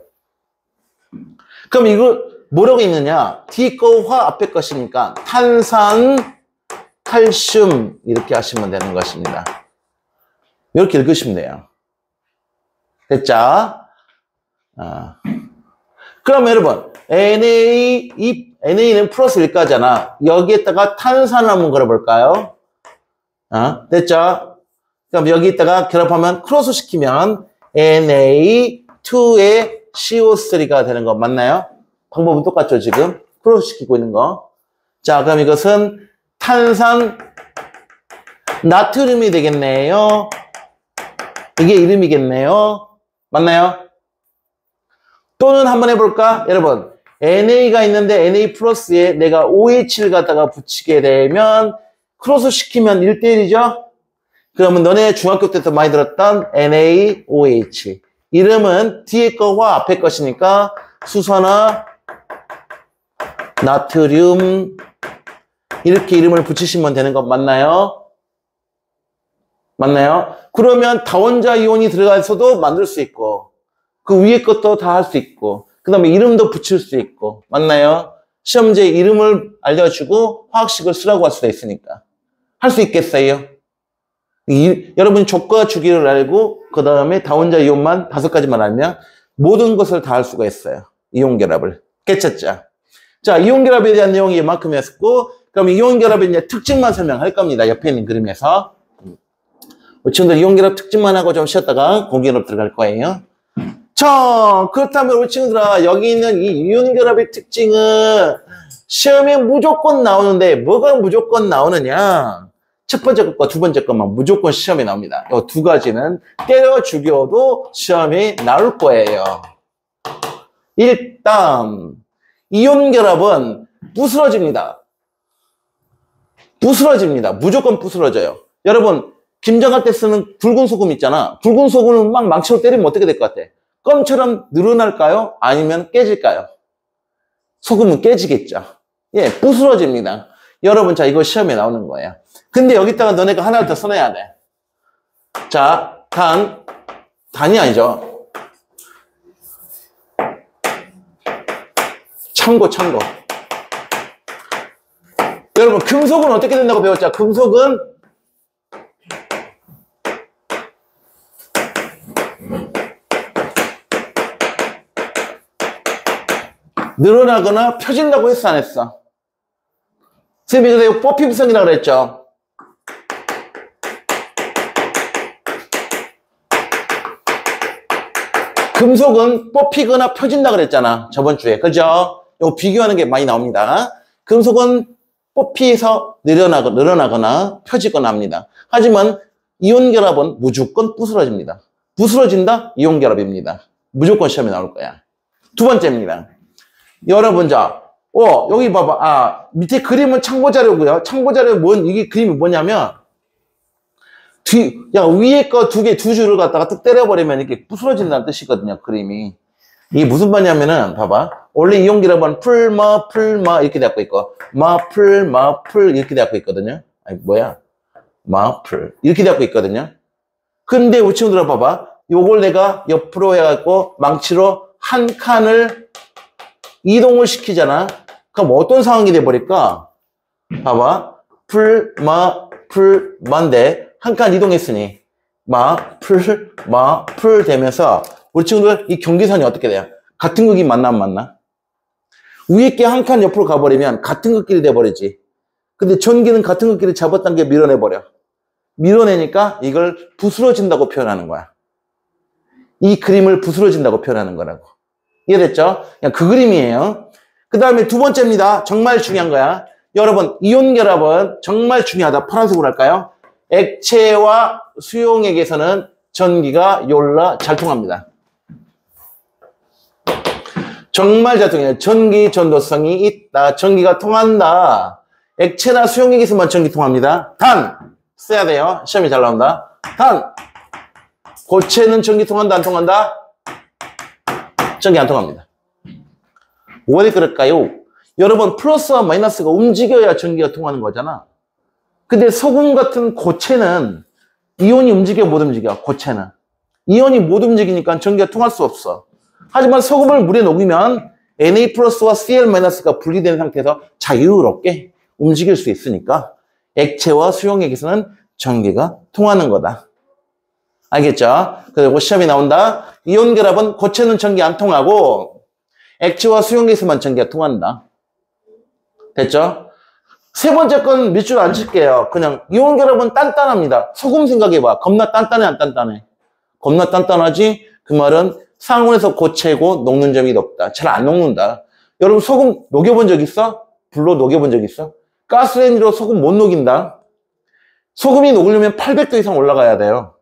그럼 이거 뭐라고 읽느냐? 뒤 거 화 앞에 것이니까 탄산, 칼슘 이렇게 하시면 되는 것입니다. 이렇게 읽으시면 돼요. 됐죠? 그러면 여러분, NA는 플러스 1가잖아. 여기에다가 탄산을 한번 걸어볼까요? 됐죠? 그럼 여기에다가 결합하면 크로스 시키면 Na2에 CO3가 되는 거 맞나요? 방법은 똑같죠, 지금? 크로스 시키고 있는 거. 자, 그럼 이것은 탄산 나트륨이 되겠네요. 이게 이름이겠네요. 맞나요? 또는 한번 해볼까? 여러분, NA가 있는데 NA 플러스에 내가 OH를 갖다가 붙이게 되면 크로스 시키면 1대1이죠? 그러면 너네 중학교 때도 많이 들었던 NaOH. 이름은 뒤에 거와 앞에 것이니까 수산화 나트륨 이렇게 이름을 붙이시면 되는 거 맞나요? 맞나요? 그러면 다원자 이온이 들어가서도 만들 수 있고 그 위에 것도 다 할 수 있고 그 다음에 이름도 붙일 수 있고 맞나요? 시험지에 이름을 알려주고 화학식을 쓰라고 할 수도 있으니까 할 수 있겠어요? 여러분이 족과 주기를 알고 그 다음에 다원자 이온만 5가지만 알면 모든 것을 다 할 수가 있어요. 이온 결합을. 깨쳤죠? 자, 이온 결합에 대한 내용이 이만큼이었고 그럼 이온 결합의 이제 특징만 설명할 겁니다. 옆에 있는 그림에서. 우리 친구들 이온 결합 특징만 하고 좀 쉬었다가 공기결합 들어갈 거예요. 자, 그렇다면 우리 친구들아 여기 있는 이 이온 결합의 특징은 시험에 무조건 나오는데 뭐가 무조건 나오느냐? 첫 번째 것과 두 번째 것만 무조건 시험에 나옵니다. 이 두 가지는 때려 죽여도 시험에 나올 거예요. 일단 이온 결합은 부스러집니다. 부스러집니다. 무조건 부스러져요. 여러분 김장할 때 쓰는 굵은 소금 있잖아. 굵은 소금은 막 망치로 때리면 어떻게 될 것 같아? 껌처럼 늘어날까요? 아니면 깨질까요? 소금은 깨지겠죠. 예, 부스러집니다. 여러분 자 이거 시험에 나오는 거예요. 근데 여기다가 너네가 하나를 더 써내야 돼. 자, 단이 아니죠. 참고. 여러분, 금속은 어떻게 된다고 배웠죠? 금속은 늘어나거나 펴진다고 했어, 안 했어? 선생님이 그래서 뽑힘성이라고 그랬죠? 금속은 뽑히거나 펴진다 그랬잖아. 저번 주에. 그죠? 이거 비교하는 게 많이 나옵니다. 금속은 뽑히서 늘어나거나 펴지거나 합니다. 하지만 이온 결합은 무조건 부스러집니다. 부스러진다? 이온 결합입니다. 무조건 시험에 나올 거야. 두 번째입니다. 여러분, 자, 여기 봐봐. 밑에 그림은 참고자료고요. 참고자료 이게 그림이 뭐냐면, 위에 거 두 줄을 갖다가 뚝 때려버리면 이렇게 부스러진다는 뜻이거든요, 그림이. 이게 무슨 말이냐면은, 봐봐. 원래 이온 결합은 풀마 이렇게 되고 있고, 풀 이렇게 되고 있거든요. 풀 이렇게 되고 있거든요. 근데 우리 친구들 봐봐. 요걸 내가 옆으로 해갖고 망치로 한 칸을 이동을 시키잖아. 그럼 어떤 상황이 돼버릴까? 봐봐. 풀마인데 한 칸 이동했으니 풀 되면서 우리 친구들 이 경계선이 어떻게 돼요? 같은 극이 맞나 안 맞나? 위에 게 한 칸 옆으로 가버리면 같은 극끼리 돼버리지. 근데 전기는 같은 극끼리 잡았다는 게 밀어내버려. 밀어내니까 이걸 부스러진다고 표현하는 거야. 이 그림을 부스러진다고 표현하는 거라고. 이해됐죠? 그냥 그 그림이에요. 그 다음에 두 번째입니다. 정말 중요한 거야. 여러분, 이온 결합은 정말 중요하다. 파란색으로 할까요? 액체와 수용액에서는 전기가 잘 통합니다. 정말 잘 통해요. 전기 전도성이 있다. 전기가 통한다. 액체나 수용액에서만 전기 통합니다. 단! 써야 돼요. 시험이 잘 나온다. 단! 고체는 전기 통한다, 안 통한다? 전기 안 통합니다. 왜 그럴까요? 여러분, 플러스와 마이너스가 움직여야 전기가 통하는 거잖아. 근데 소금 같은 고체는 이온이 움직여, 못 움직여? 고체는. 이온이 못 움직이니까 전기가 통할 수 없어. 하지만 소금을 물에 녹이면 Na 플러스와 Cl 마이너스가 분리된 상태에서 자유롭게 움직일 수 있으니까 액체와 수용액에서는 전기가 통하는 거다. 알겠죠? 그리고 시험이 나온다. 이온 결합은 고체는 전기 안 통하고 액체와 수용기에서만 전기가 통한다. 됐죠? 세 번째 건 밑줄 안 칠게요. 그냥 이온 결합은 단단합니다. 소금 생각해봐. 겁나 단단해, 안 단단해? 겁나 단단하지? 그 말은 상온에서 고체고 녹는 점이 높다. 잘 안 녹는다. 여러분 소금 녹여본 적 있어? 불로 녹여본 적 있어? 가스레인지로 소금 못 녹인다. 소금이 녹으려면 800도 이상 올라가야 돼요.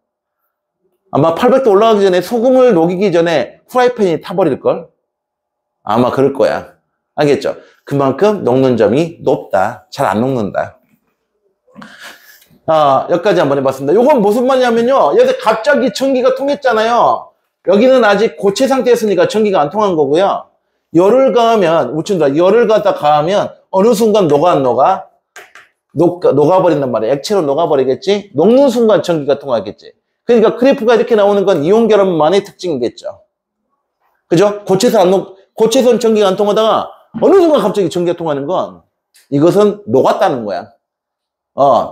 아마 800도 올라가기 전에 소금을 녹이기 전에 프라이팬이 타버릴걸? 아마 그럴 거야. 알겠죠? 그만큼 녹는 점이 높다. 잘 안 녹는다. 여기까지 한번 해봤습니다. 이건 무슨 말이냐면요. 여기서 갑자기 전기가 통했잖아요. 여기는 아직 고체 상태였으니까 전기가 안 통한 거고요. 열을 가하면, 우측으로 열을 갖다 가하면 어느 순간 녹아 안 녹아? 녹아버린단 말이야. 액체로 녹아버리겠지? 녹는 순간 전기가 통하겠지. 그러니까 그래프가 이렇게 나오는 건 이온 결합만의 특징이겠죠. 그죠? 고체선 전기가 안 통하다가 어느 순간 갑자기 전기가 통하는 건 이것은 녹았다는 거야.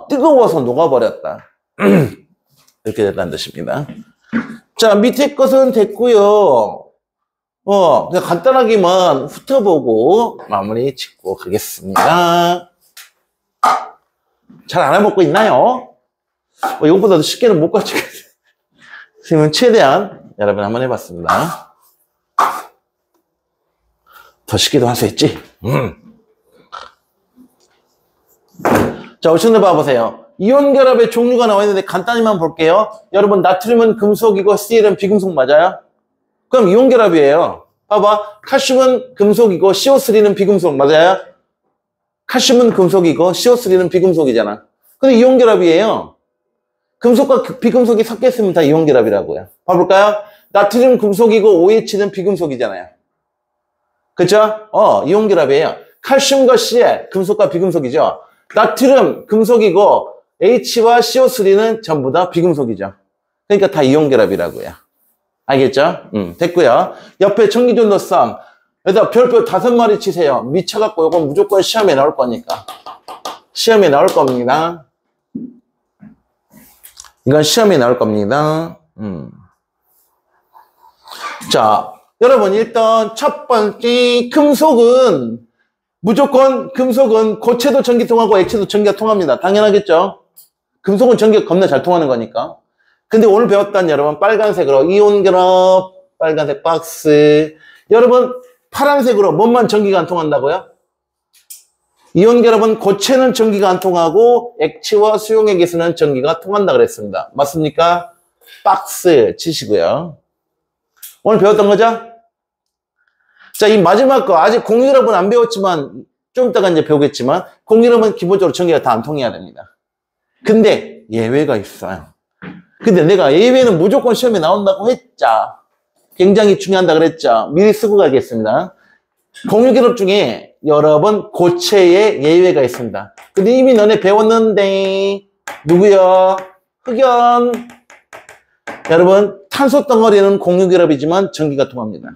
뜨거워서 녹아버렸다. 이렇게 됐다는 뜻입니다. 자, 밑에 것은 됐고요. 그냥 간단하게만 훑어보고 마무리 짓고 가겠습니다. 잘 알아먹고 있나요? 이것보다도 쉽게는 못 가르치겠어요. 선생님은 최대한 여러분 한번 해봤습니다. 더 쉽게도 할 수 있지? 자, 오천들 봐보세요. 이온 결합의 종류가 나와 있는데 간단히만 볼게요. 여러분, 나트륨은 금속이고 CL은 비금속 맞아요? 그럼 이온 결합이에요. 봐봐. 칼슘은 금속이고 CO3는 비금속 맞아요? 칼슘은 금속이고 CO3는 비금속이잖아. 근데 이온 결합이에요. 금속과 비금속이 섞여 있으면 다 이온 결합이라고요. 봐볼까요? 나트륨 금속이고 OH는 비금속이잖아요. 그쵸? 이온 결합이에요. 칼슘과 Cl, 금속과 비금속이죠. 나트륨 금속이고 H와 CO3는 전부 다 비금속이죠. 그러니까 다 이온 결합이라고요. 알겠죠? 됐고요. 옆에 전기전도성. 여기다 별표 5마리 치세요. 미쳐갖고 이건 무조건 시험에 나올 거니까. 시험에 나올 겁니다. 이건 시험에 나올 겁니다. 자, 여러분 일단 첫 번째 금속은 무조건 금속은 고체도 전기 통하고 액체도 전기가 통합니다. 당연하겠죠? 금속은 전기가 겁나 잘 통하는 거니까. 근데 오늘 배웠던 여러분 빨간색으로 이온 결합, 빨간색 박스. 여러분 파란색으로 뭔만 전기가 안 통한다고요? 이온 결합은 고체는 전기가 안 통하고 액체와 수용액에서는 전기가 통한다 그랬습니다. 맞습니까? 박스 치시고요. 오늘 배웠던 거죠? 자, 이 마지막 거 아직 공유결합은 안 배웠지만 좀 이따가 이제 배우겠지만 공유결합은 기본적으로 전기가 다 안 통해야 됩니다. 근데 예외가 있어요. 근데 내가 예외는 무조건 시험에 나온다고 했죠. 굉장히 중요한다 그랬죠. 미리 쓰고 가겠습니다. 공유결합 중에 여러분 고체의 예외가 있습니다. 근데 이미 너네 배웠는데 누구요? 흑연. 여러분 탄소 덩어리는 공유결합이지만 전기가 통합니다.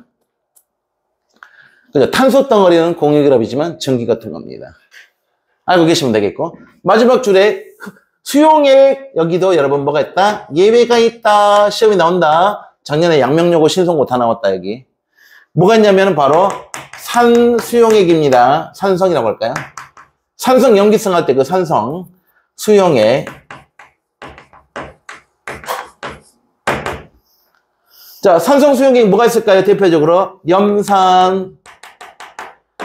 그죠? 탄소 덩어리는 공유결합이지만 전기가 통합니다. 알고 계시면 되겠고. 마지막 줄에 수용액 여기도 여러분 뭐가 있다? 예외가 있다. 시험이 나온다. 작년에 양명여고 신성고 다 나왔다 여기. 뭐가 있냐면 바로 산수용액입니다. 산성이라고 할까요? 산성 염기성 할 때 그 산성 수용액. 자, 산성 수용액 뭐가 있을까요? 대표적으로 염산,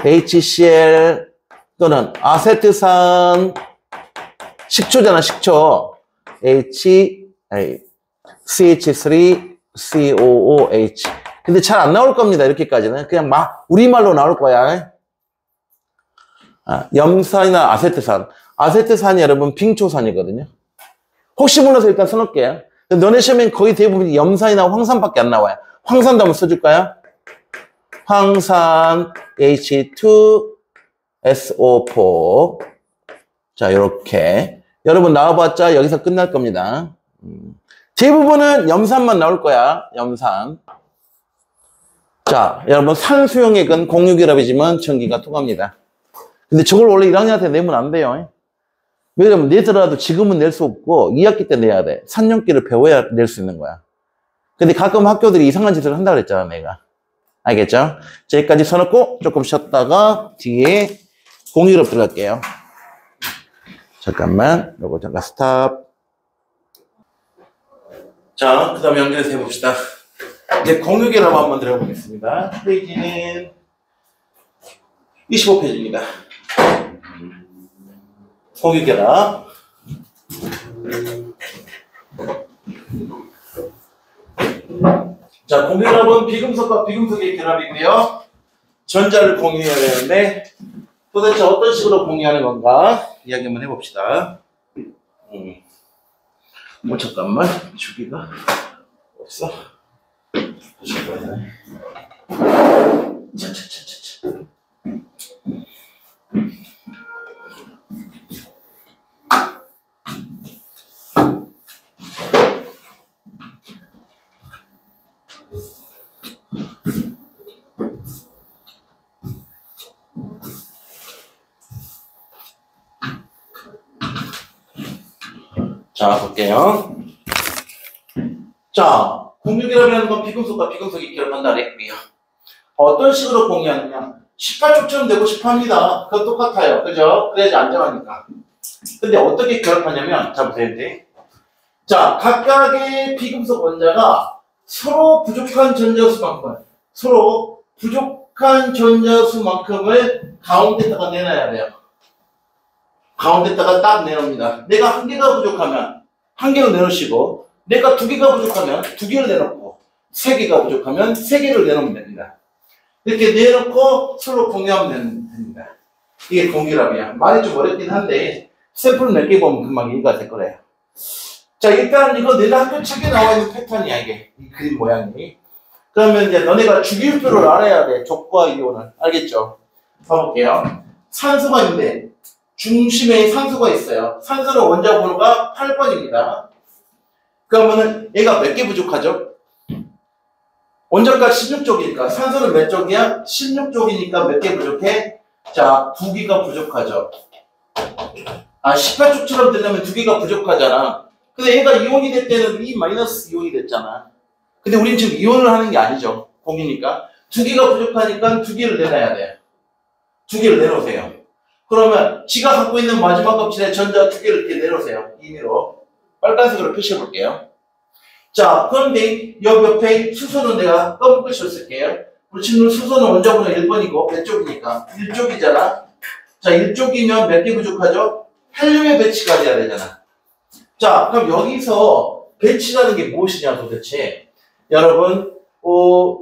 HCl 또는 아세트산, 식초잖아, 식초. CH3, COOH. 근데 잘 안 나올 겁니다, 이렇게까지는. 그냥 막 우리말로 나올 거야. 염산이나 아세트산. 아세트산이 여러분 빙초산이거든요. 혹시 몰라서 일단 써놓을게요. 너네 시험엔 거의 대부분 염산이나 황산밖에 안 나와요. 황산도 한번 써줄까요? 황산 H2SO4. 자, 이렇게 여러분 나와봤자 여기서 끝날 겁니다. 대부분은 염산만 나올 거야. 염산. 자, 여러분 산수용액은 공유결합이지만 전기가 통합니다. 근데 저걸 원래 1학년한테 내면 안 돼요. 왜냐면 내더라도 지금은 낼 수 없고 2학기 때 내야 돼. 3년기를 배워야 낼 수 있는 거야. 근데 가끔 학교들이 이상한 짓을 한다 그랬잖아, 내가. 알겠죠? 자, 여기까지 써놓고 조금 쉬었다가 뒤에 공유로 들어갈게요. 잠깐만, 요거 잠깐 스탑. 자, 그 다음에 연결해서 해봅시다. 이제 공유계라고 한번 들어보겠습니다. 페이지는 25페이지입니다. 공유계라. 자, 공유결합은 비금속과 비금속의 결합이고요. 전자를 공유해야 되는데 도대체 어떤 식으로 공유하는 건가 이야기 한번 해봅시다. 뭐 잠깐만 주기가 없어. 잠깐만. 차차차차차. 자, 볼게요. 자, 공유결합이라는 건 비금속과 비금속이 결합한다 그랬고요. 어떤 식으로 공유하느냐? 18촉처럼 되고 싶어 합니다. 그건 똑같아요. 그죠? 그래야지 안정하니까. 근데 어떻게 결합하냐면, 자, 보세요. 이제. 자, 각각의 비금속 원자가 서로 부족한 전자수만큼을 가운데다가 내놔야 돼요. 가운데다가 딱 내놓습니다. 내가 한 개가 부족하면 한 개를 내놓으시고, 내가 두 개가 부족하면 두 개를 내놓고, 세 개가 부족하면 세 개를 내놓으면 됩니다. 이렇게 내놓고 서로 공유하면 됩니다. 이게 공유랍이야. 말이 좀 어렵긴 한데, 샘플 몇 개 보면 금방 이해가 될 거래요. 자, 일단 이거 내가 학교 책에 나와 있는 패턴이야, 이게. 이 그림 모양이. 그러면 이제 너네가 주기율표를 알아야 돼. 족과 이온을. 알겠죠? 봐볼게요. 산소가 있는데, 중심에 산소가 있어요. 산소의 원자 번호가 8번입니다. 그러면은 얘가 몇 개 부족하죠? 원자가 16쪽이니까 산소는 몇 쪽이야? 16쪽이니까 몇 개 부족해? 자, 2개가 부족하죠. 아, 18쪽처럼 되려면 2개가 부족하잖아. 근데 얘가 이온이 될 때는 E- 이온이 됐잖아. 근데 우린 지금 이온을 하는 게 아니죠. 공이니까. 2개가 부족하니까 2개를 내놔야 돼요. 2개를 내놓으세요. 그러면 지가 갖고 있는 마지막 값의 전자 2개를 이렇게 내놓으세요. 임의로. 빨간색으로 표시해 볼게요. 자, 그런데 여기 옆에 수소는 내가 검은 글씨로 쓸게요. 우리 친구 수소는 원자번호 1번이고 몇 쪽이니까 1쪽이잖아. 자, 1쪽이면 몇 개 부족하죠? 헬륨의 배치가 돼야 되잖아. 자, 그럼 여기서 배치라는 게 무엇이냐 도대체. 여러분,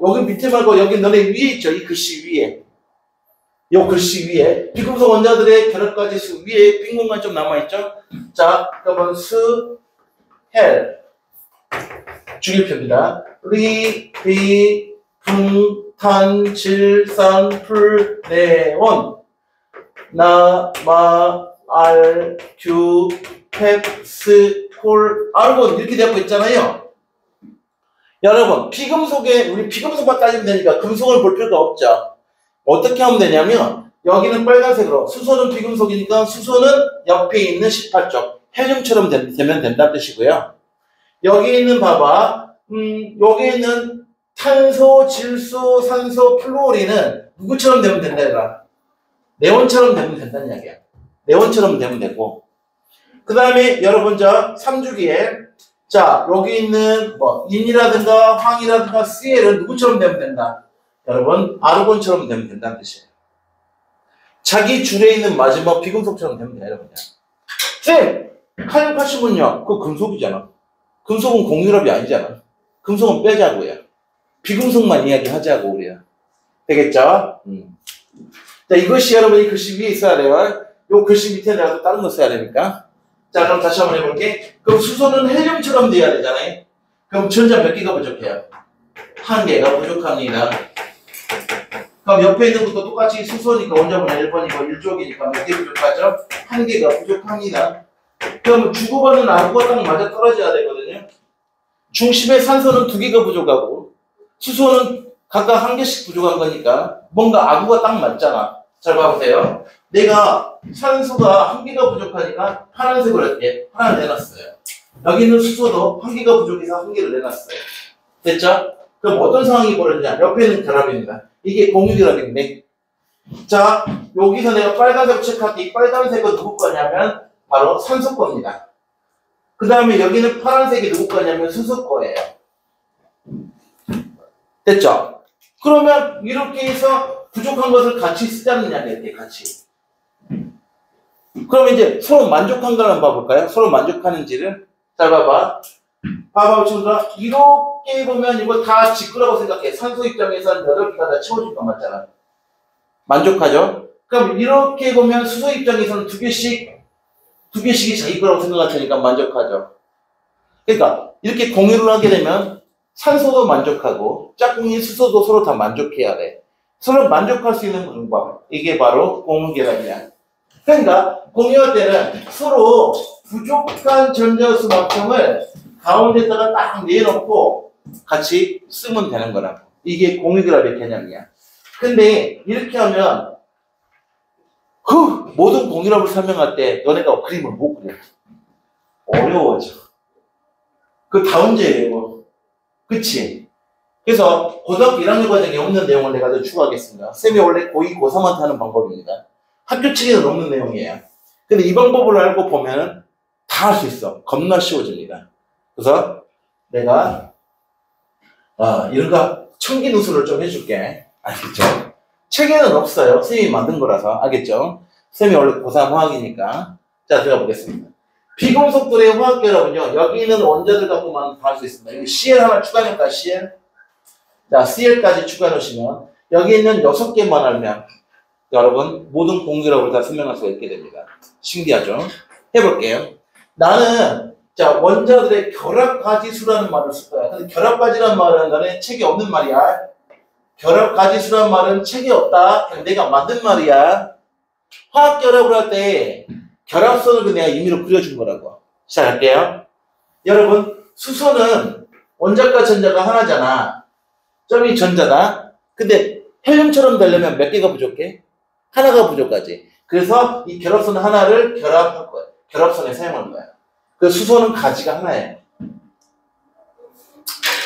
여기 밑에 말고 여기 너네 위에 있죠? 이 글씨 위에. 이 글씨 위에 비금속 원자들의 결합가지수 위에 빈 공간 좀 남아있죠? 자, 그러면 수, 헬 주기표입니다. 리, 비, 붕, 탄, 질, 산, 풀, 네온 나, 마, 알, 규, 펩, 스, 콜, 아르곤 이렇게 되고 있잖아요. 여러분, 우리 비금속만 따지면 되니까 금속을 볼 필요가 없죠. 어떻게 하면 되냐면 여기는 빨간색으로 수소는 비금속이니까 수소는 옆에 있는 18쪽 헬륨처럼 되면 된다는 뜻이고요. 여기 있는 봐봐 여기 있는 탄소, 질소, 산소, 플루오린은 누구처럼 되면 된다 얘가 네온처럼 되면 된다는 이야기야. 네온처럼 되면 되고 그 다음에 여러분 자 3주기에 자 여기 있는 뭐 인이라든가 황이라든가 CL은 누구처럼 되면 된다. 여러분, 아르곤처럼 되면 된다는 뜻이에요. 자기 줄에 있는 마지막 비금속처럼 되면 돼요, 여러분. 쌤! 칼륨, 칼슘은요, 그거 금속이잖아. 금속은 공유랍이 아니잖아. 금속은 빼자고요. 비금속만 이야기하자고, 우리야. 되겠죠? 자, 이것이 여러분, 이 글씨 위에 있어야 돼요. 이 글씨 밑에 내가 다른 거 써야 되니까. 자, 그럼 다시 한번 해볼게. 그럼 수소는 헬륨처럼 돼야 되잖아요. 그럼 전자 몇 개가 부족해요? 1개가 부족합니다. 그럼 옆에 있는 것도 똑같이 수소니까 원자번호 1번이고 1쪽이니까 몇 개 부족하죠? 1개가 부족합니다. 그럼 주고받는 아구가 딱 맞아 떨어져야 되거든요. 중심에 산소는 2개가 부족하고 수소는 각각 1개씩 부족한 거니까 뭔가 아구가 딱 맞잖아. 잘 봐보세요. 내가 산소가 1개가 부족하니까 파란색으로 이렇게 하나 내놨어요. 여기 있는 수소도 1개가 부족해서 1개를 내놨어요. 됐죠? 그럼 어떤 상황이 벌어지냐? 옆에 있는 결합입니다. 이게 공유 결합인데, 자, 여기서 내가 빨간색 체크할게. 이 빨간색은 누구 거냐면 바로 산소 겁니다. 그 다음에 여기는 파란색이 누구 거냐면 수소 거예요. 됐죠? 그러면 이렇게 해서 부족한 것을 같이 쓰자는 이야기야, 이렇게 같이. 그럼 이제 서로 만족한 걸 한번 봐볼까요? 서로 만족하는지를. 잘 봐봐. 봐봐, 친구들아. 이렇게 보면 이거 다 지구라고 생각해. 산소 입장에서는 8개가 다 채워진 거 맞잖아. 만족하죠? 그럼 이렇게 보면 수소 입장에서는 두 개씩이 자기 거라고 생각할 테니까 만족하죠. 그러니까 이렇게 공유를 하게 되면 산소도 만족하고 짝꿍이 수소도 서로 다 만족해야 돼. 서로 만족할 수 있는 방법. 이게 바로 공유결합이야. 그러니까 공유할 때는 서로 부족한 전자수만큼을 가운데다가 딱 내놓고 같이 쓰면 되는 거라고. 이게 공유결합의 개념이야. 근데 이렇게 하면 그 모든 공유결합을 설명할 때 너네가 그림을 못 그려. 어려워져. 그 다운제예요. 그치? 그래서 고등학교 1학년 과정에 없는 내용을 내가 더 추가하겠습니다. 쌤이 원래 고2, 고3한테 하는 방법입니다. 학교 측에는 없는 내용이에요. 근데 이 방법을 알고 보면 다 할 수 있어. 겁나 쉬워집니다. 그래서 내가 이런 거 청기 누수를 좀 해줄게. 알겠죠? 책에는 없어요. 쌤이 만든 거라서. 알겠죠? 쌤이 원래 고3 화학이니까. 자, 들어가 보겠습니다. 비금속들의 화학결합은요, 여기 있는 원자들 갖고만 다 할 수 있습니다. 여기 CL 하나 추가할까, CL? 자, CL까지 추가해 놓으시면, 여기 있는 6개만 알면, 여러분, 모든 공결합을 다 설명할 수가 있게 됩니다. 신기하죠? 해볼게요. 나는, 자, 원자들의 결합가지수라는 말을 쓸 거야. 근데 결합가지라는 말은 너네 책에 없는 말이야. 결합가지수라는 말은 책에 없다. 내가 만든 말이야. 화학결합을 할 때, 결합선을 내가 임의로 그려준 거라고. 시작할게요. 여러분, 수소는 원자과 전자가 하나잖아. 점이 전자다. 근데 헬륨처럼 되려면 몇 개가 부족해? 하나가 부족하지. 그래서 이 결합선 하나를 결합할 거야. 결합선에 사용할 거야. 그 수소는 가지가 하나예요.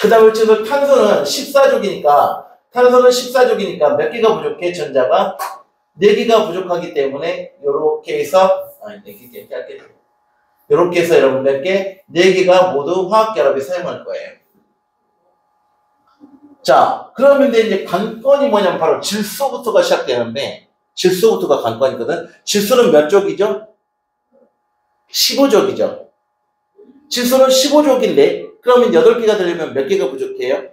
그 다음에 지금 탄소는 14족이니까 몇 개가 부족해? 전자가 4개가 부족하기 때문에 요렇게 해서 이렇게 해서 여러분 몇 개? 4개가 모두 화학결합에 사용할 거예요. 자, 그러면 이제 관건이 뭐냐면 바로 질소부터가 시작되는데, 질소부터가 관건이거든. 질소는 몇 족이죠? 15족이죠. 질소는 15족인데, 그러면 8개가 되려면 몇 개가 부족해요?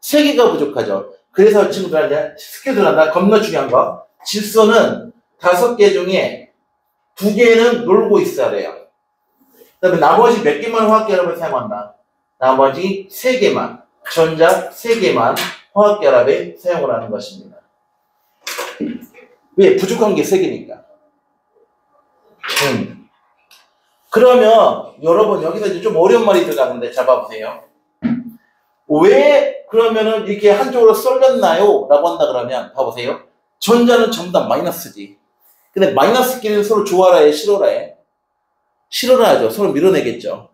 3개가 부족하죠. 그래서 친구들한테 스케줄한다. 겁나 중요한 거. 질소는 5개 중에 2개는 놀고 있어야 돼요. 그 다음에 나머지 몇 개만 화학결합을 사용한다. 나머지 3개만, 전자 3개만 화학결합에 사용을 하는 것입니다. 왜? 부족한 게 3개니까. 그러면 여러분 여기서 이제 좀 어려운 말이 들어가는데 잘 봐보세요. 왜 그러면은 이렇게 한쪽으로 쏠렸나요? 라고 한다 그러면 봐보세요. 전자는 전부 다 마이너스지. 근데 마이너스끼리는 서로 좋아라 해, 싫어라 해? 싫어라 하죠. 서로 밀어내겠죠.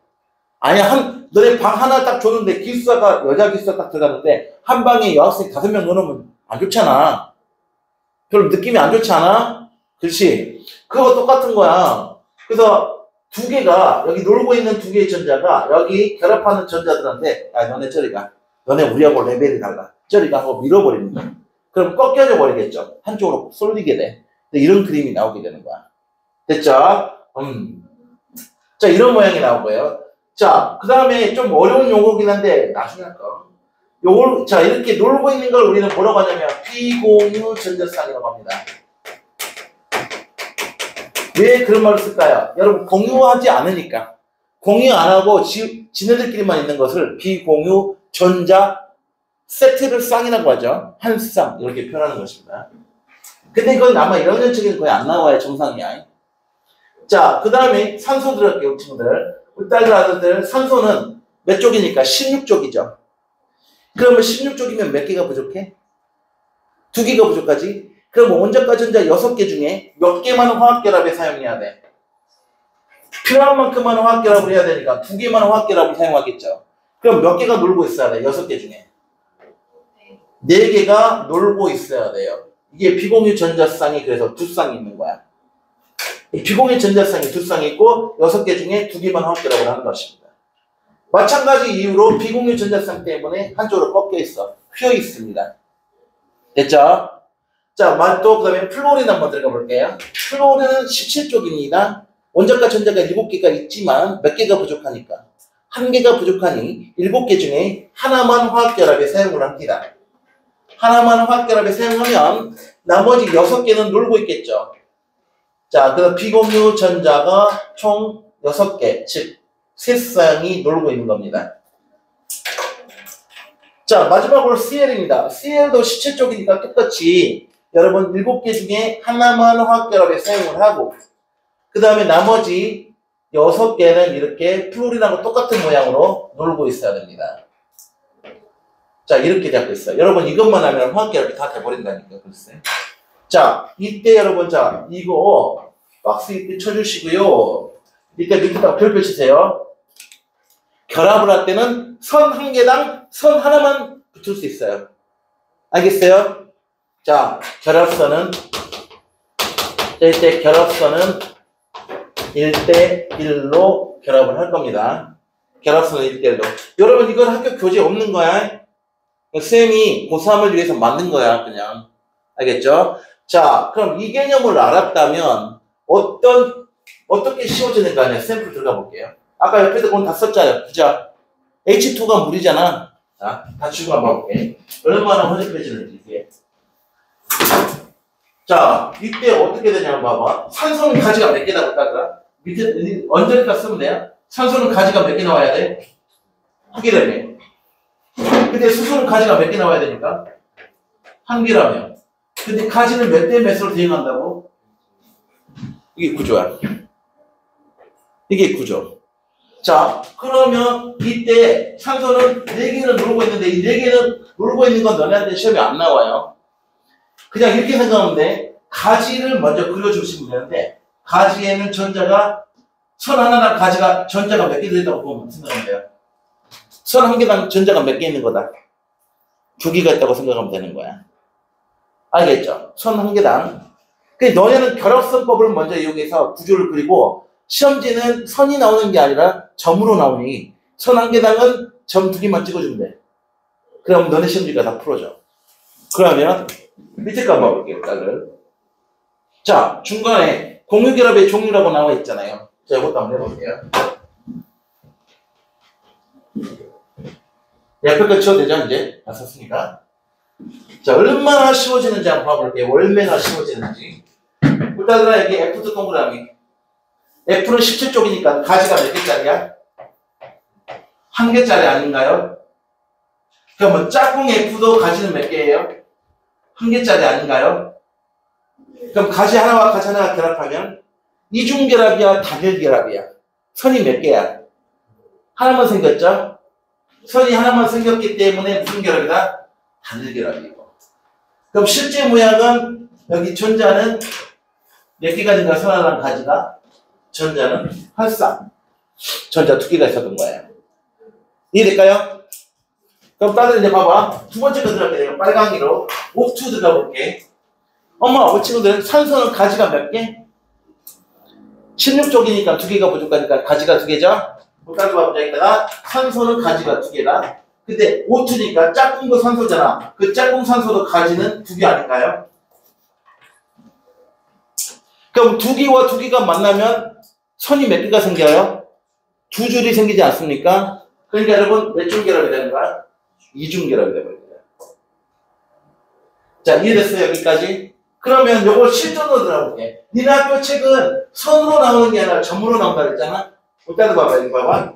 아니야, 너네 방 하나 딱 줬는데 여자 기숙사 딱 들어갔는데 한 방에 여학생 5명 넣어놓으면 안 좋잖아. 별로 느낌이 안 좋지 않아? 그렇지? 그거 똑같은 거야. 그래서 2개가 여기 놀고 있는 2개의 전자가 여기 결합하는 전자들한테 너네 저리 가. 너네 우리하고 레벨이 달라. 저리 가 하고 밀어버리는 거야. 그럼 꺾여져 버리겠죠. 한쪽으로 쏠리게 돼. 이런 그림이 나오게 되는 거야. 됐죠? 자, 이런 모양이 나온 거예요. 자, 그 다음에 좀 어려운 용어긴 한데 나중에 할까? 요걸, 자, 이렇게 놀고 있는 걸 우리는 뭐라고 하냐면 비공유 전자쌍이라고 합니다. 왜 그런 말을 쓸까요? 여러분, 공유하지 않으니까. 공유 안 하고 지네들끼리만 있는 것을 비공유 전자 세트를 쌍이라고 하죠. 한 쌍, 이렇게 표현하는 것입니다. 근데 이건 아마 1학년 책에는 거의 안 나와요. 정상이야. 자, 그 다음에 산소 들어갈게요, 친구들. 우리 딸들, 아들들, 산소는 몇 쪽이니까? 16쪽이죠. 그러면 16쪽이면 몇 개가 부족해? 2개가 부족하지? 그럼 원자과 전자 6개 중에 몇 개만 화학결합에 사용해야 돼? 필요한 만큼만 화학결합을 해야 되니까 2개만 화학결합을 사용하겠죠. 그럼 몇 개가 놀고 있어야 돼? 6개 중에. 네 개가 놀고 있어야 돼요. 이게 비공유 전자쌍이 그래서 두 쌍이 있는 거야. 비공유 전자쌍이 두 쌍이 있고 6개 중에 2개만 화학결합을 하는 것입니다. 마찬가지 이유로 비공유 전자쌍 때문에 한쪽으로 꺾여 있어. 휘어 있습니다. 됐죠? 자, 또 그 다음에 플로린 한번 들어가 볼게요. 플로린은 17쪽입니다. 원자과 전자가 7개가 있지만 몇 개가 부족하니까 1개가 부족하니 7개 중에 하나만 화학결합에 사용을 합니다. 하나만 화학결합에 사용하면 나머지 6개는 놀고 있겠죠. 자, 그래서 비공유 전자가 총 6개, 즉 3쌍이 놀고 있는 겁니다. 자, 마지막으로 CL입니다. CL도 17쪽이니까 똑같이 여러분 7개 중에 하나만 화학결합에 사용을 하고 그 다음에 나머지 6개는 이렇게 플로린하고 똑같은 모양으로 놀고 있어야 됩니다. 자, 이렇게 되고 있어요. 여러분 이것만 하면 화학결합이 다 돼버린다니까, 글쎄. 자, 이때 여러분, 자, 이거 박스 이렇게 쳐주시고요. 이때 밑에다가 별표 치세요. 결합을 할 때는 선 한 개당 선 하나만 붙을 수 있어요. 알겠어요? 자, 결합선은, 이때 결합선은 1대1로 결합을 할 겁니다. 결합선은 1대1로. 여러분, 이건 학교 교재에 없는 거야. 쌤이 고3을 위해서 만든 거야, 그냥. 알겠죠? 자, 그럼 이 개념을 알았다면, 어떻게 씌워지는 거 아니야? 샘플 들어가 볼게요. 아까 옆에도 그건 다 썼잖아요. 그죠? H2가 물이잖아. 자, 다시 한번 봐볼게. 얼마나 혼합해지는지, 이게. 자, 이때 어떻게 되냐고 봐봐. 산소는 가지가 몇 개 나올까? 밑에, 언제니까 쓰면 돼요? 산소는 가지가 몇 개 나와야 돼? 확인해. 근데 수소는 가지가 몇 개 나와야 되니까? 1개라며. 근데 가지는 몇 대 몇으로 대응한다고? 이게 구조야. 이게 구조. 자, 그러면 이때 산소는 4개는 놀고 있는데 이 4개는 놀고 있는 건 너네한테 시험에 안 나와요. 그냥 이렇게 생각하면 돼. 가지를 먼저 그려주시면 되는데 가지에는 전자가 선 하나당 가지가 전자가 몇 개 들어있다고 보면 생각하면 돼요. 선 한 개당 전자가 몇 개 있는 거다. 2개가 있다고 생각하면 되는 거야. 알겠죠? 선 한 개당. 근데 너네는 결합선법을 먼저 이용해서 구조를 그리고 시험지는 선이 나오는 게 아니라 점으로 나오니 선 한 개당은 점 2개만 찍어주면 돼. 그럼 너네 시험지가 다 풀어져. 그러면 밑에 거 한번 볼게요. 딸을. 자, 중간에 공유결합의 종류라고 나와 있잖아요. 자, 이것도 한번 해볼게요. 옆에 치워도 되죠, 이제? 다 썼으니까. 자, 얼마나 씌워지는지 한번 봐볼게요. 얼마나 씌워지는지. 일단은 여기 F도 동그라미. F는 17쪽이니까 가지가 몇 개짜리야? 1개짜리 아닌가요? 그러면 짝꿍 F도 가지는 몇 개예요? 1개짜리 아닌가요? 그럼 가지 하나와 가지 하나가 결합하면 이중결합이야, 단일결합이야? 선이 몇 개야? 하나만 생겼죠? 선이 하나만 생겼기 때문에 무슨 결합이다? 단일결합이고. 그럼 실제 모양은 여기 전자는 몇 개가 있는가? 선 하나랑 가지가? 전자는 활쌍. 전자 2개가 있었던 거예요. 이해될까요? 그럼 다들 이제 봐봐. 두 번째 거 들어갈게요. 빨강이로. O2 들어가 볼게. 엄마, 우리 친구들은 산소는 가지가 몇 개? 16쪽이니까 2개가 부족하니까 가지가 2개죠? 다들 봐보자. 여기다가 산소는 가지가 2개다. 근데 O2니까 짝꿍도 산소잖아. 그 짝꿍 산소도 가지는 2개 아닐까요? 그럼 2개와 2개가 만나면 선이 몇 개가 생겨요? 2줄이 생기지 않습니까? 그러니까 여러분 몇 중 결합이 되는 거야? 2중 결합이 되버립니다. 자, 이해됐어요? 여기까지? 그러면 요거 실전으로 들어볼게. 니네 학교 책은 선으로 나오는 게 아니라 점으로 나온다 그랬잖아? 일단은 봐봐, 여기 봐봐.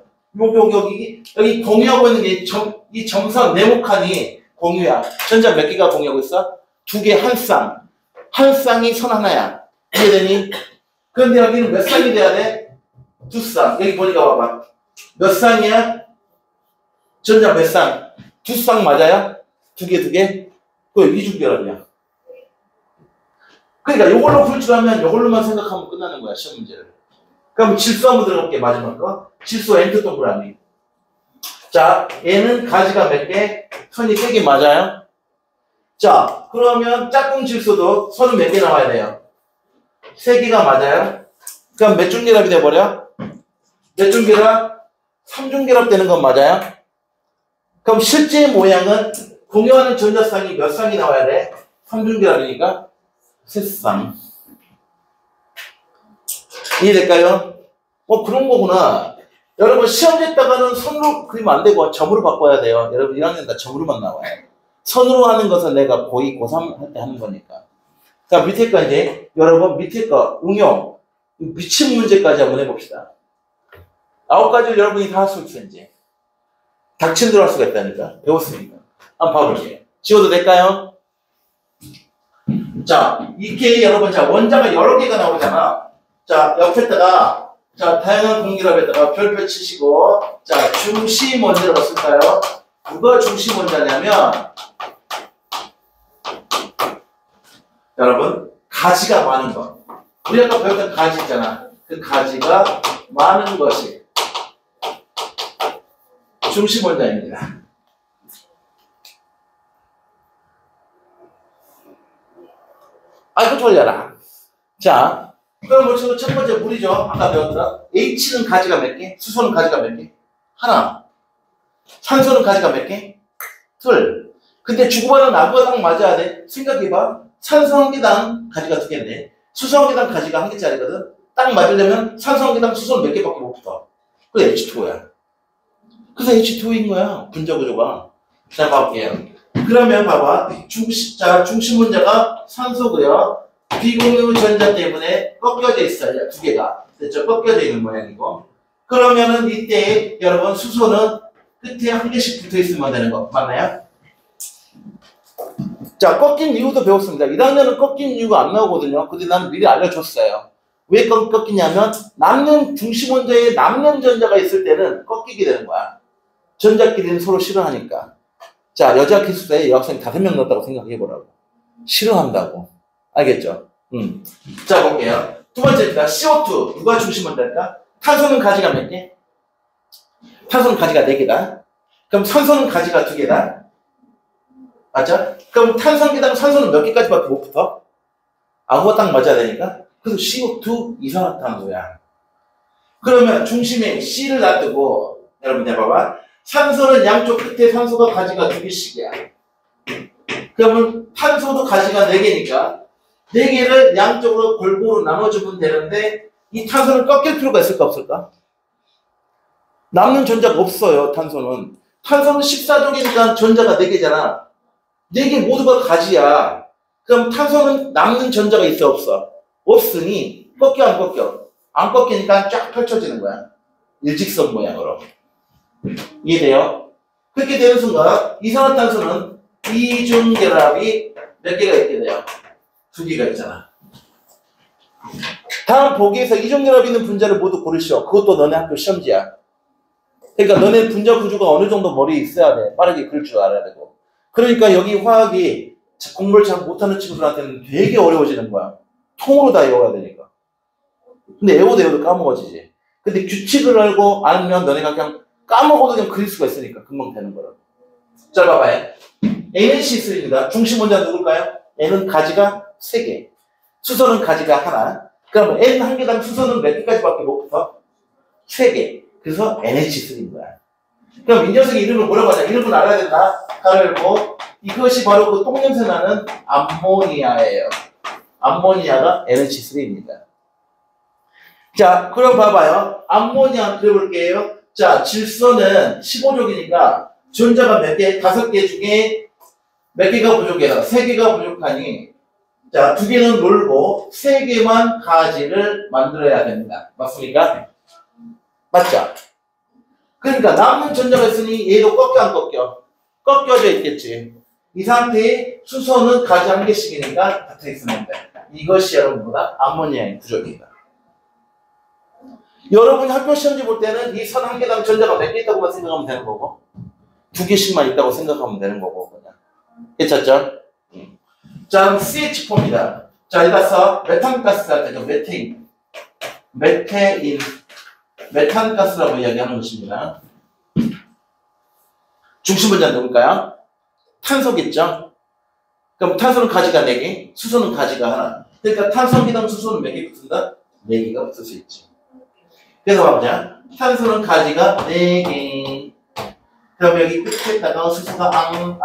여기 공유하고 있는 게 이 점선 네모칸이 공유야. 전자 몇 개가 공유하고 있어? 2개 한 쌍. 한 쌍이 선 하나야. 이해되니? 그런데 여기는 몇 쌍이 돼야 돼? 2쌍. 여기 보니까 봐봐. 몇 쌍이야? 전자 몇 쌍? 2쌍 맞아요? 2개? 그거 이중결합이야. 그러니까 요걸로 풀 줄 알면 요걸로만 생각하면 끝나는 거야, 시험 문제를. 그럼 질소 한번 들어볼게, 마지막 거. 질소 N 동그라미. 자, 얘는 가지가 몇 개? 선이 3개 맞아요? 자, 그러면 짝꿍 질소도 선은 몇 개 나와야 돼요? 3개가 맞아요? 그럼 몇 중결합이 돼버려? 몇 중결합? 3중결합 되는 건 맞아요? 그럼 실제 모양은 공유하는 전자쌍이 몇 쌍이 나와야 돼? 3중결합이니까 3쌍. 이해될까요? 그런 거구나. 여러분 시험 됐다가는 선으로 그리면 안 되고 점으로 바꿔야 돼요. 여러분 1학년 다 점으로만 나와요. 선으로 하는 것은 내가 고2, 고3 할 때 하는 거니까. 자, 밑에 거 이제 여러분 밑에 거 응용 미친 문제까지 한번 해봅시다. 9가지를 여러분이 다 할 수 있어 이제. 닥친 대로 할 수가 있다니까. 배웠으니까. 한번 봐볼게요. 지워도 될까요? 자, 이게 여러분 자 원자가 여러 개가 나오잖아. 자, 옆에다가 자 다양한 공기랍에다가 별표 치시고 자 중심 원자를 쓸까요? 누가 중심 원자냐면 여러분 가지가 많은 거. 우리 아까 배웠던 가지 있잖아. 그 가지가 많은 것이 중심 원자입니다. 아이고 졸려라. 자, 그럼 첫 번째 물이죠. 아까 배웠던 H는 가지가 몇 개? 수소는 가지가 몇 개? 하나. 산소는 가지가 몇 개? 둘. 근데 주고받은 나무가 딱 맞아야 돼. 생각해봐. 산소 한 개당 가지가 2개인데 수소 한 개당 가지가 1개짜리거든. 딱 맞으려면 산소 한 개당 수소는 몇 개밖에 못 붙어. 그게 H2O야. 그래서 H2O인 거야. 분자 구조가. 자, 봐볼게요. 그러면 봐봐. 중심 원자가 산소고요. 비공유 전자 때문에 꺾여져 있어요. 2개가. 됐죠? 꺾여져 있는 모양이고. 그러면은 이때 여러분 수소는 끝에 1개씩 붙어 있으면 되는 거 맞나요? 자, 꺾인 이유도 배웠습니다. 1학년은 꺾인 이유가 안 나오거든요. 근데 나는 미리 알려줬어요. 왜 꺾이냐면 남는 중심 원자에 남는 전자가 있을 때는 꺾이게 되는 거야. 전자끼리는 서로 싫어하니까. 자, 여자 기숙사에 여학생 5명 넣었다고 생각해보라고. 싫어한다고. 알겠죠? 자, 볼게요. 두 번째입니다. CO2. 누가 중심 원자일까? 탄소는 가지가 몇 개? 탄소는 가지가 4개다. 그럼 산소는 가지가 2개다. 맞죠? 그럼 탄소 한 개당 산소는 몇 개까지밖에 못 붙어? 아무거 딱 맞아야 되니까. 그래서 CO2 이산화탄소야. 그러면 중심에 C를 놔두고 여러분 해봐봐. 산소는 양쪽 끝에 산소가 가지가 2개씩이야. 그러면 탄소도 가지가 4개니까 4개를 양쪽으로 골고루 나눠주면 되는데 이 탄소는 꺾일 필요가 있을까 없을까? 남는 전자가 없어요. 탄소는 14족이니까 전자가 4개잖아. 4개 모두가 가지야. 그럼 탄소는 남는 전자가 있어 없어? 없으니 꺾여 안 꺾여? 안 꺾이니까 쫙 펼쳐지는 거야. 일직선 모양으로. 이해돼요? 그렇게 되는 순간 이산화탄소는 이중결합이 몇 개가 있게 돼요? 2개가 있잖아. 다음 보기에서 이중결합 있는 분자를 모두 고르시오. 그것도 너네 학교 시험지야. 그러니까 너네 분자 구조가 어느 정도 머리에 있어야 돼. 빠르게 그릴 줄 알아야 되고. 그러니까 여기 화학이 공부를 잘 못하는 친구들한테는 되게 어려워지는 거야. 통으로 다 외워야 되니까. 근데 외워도 까먹어지지. 근데 규칙을 알면 너네가 그냥 까먹어도 그냥 그릴 수가 있으니까 금방 되는 거라고. 자, 봐봐요. NaCl3입니다. 중심 원자 누굴까요? N은 가지가 3개. 수소는 가지가 하나. 그럼 N 한 개당 수소는 몇 개까지밖에 못 붙어? 3개. 그래서 NaCl3인 거야. 그럼 이 녀석의 이름을 뭐라고 하냐? 이름을 알아야 된다. 가르고 이것이 바로 그 똥냄새 나는 암모니아예요. 암모니아가 NaCl3입니다. 자, 그럼 봐봐요. 암모니아 그려볼게요. 자, 질소는 15족이니까 전자가 몇 개? 5개 중에 몇 개가 부족해요? 3개가 부족하니 자, 2개는 놀고 3개만 가지를 만들어야 됩니다. 맞습니까? 맞죠? 그러니까 남는 전자가 있으니 얘도 꺾여 안 꺾여? 꺾여져 있겠지. 이 상태에 수소는 가지 1개씩이니까 붙어 있으면 돼. 이것이 여러분보다 암모니아의 구조입니다. 여러분이 학교 시험지 볼 때는 이 선 한 개당 전자가 몇 개 있다고만 생각하면 되는 거고 2개씩만 있다고 생각하면 되는 거고 그냥. 괜찮죠? 자, 그럼 CH4입니다. 자, 이따서 메탄가스 할 때죠. 메탄가스라고 이야기하는 것입니다. 중심 원자는 누굴까요? 탄소겠죠? 그럼 탄소는 가지가 4개, 수소는 가지가 하나. 그러니까 탄성기당 수소는 몇 개 붙는다? 4개가 붙을 수 있지. 그래서 봐보자. 탄소는 가지가 4개. 그럼 여기 끝에다가 수소가 앙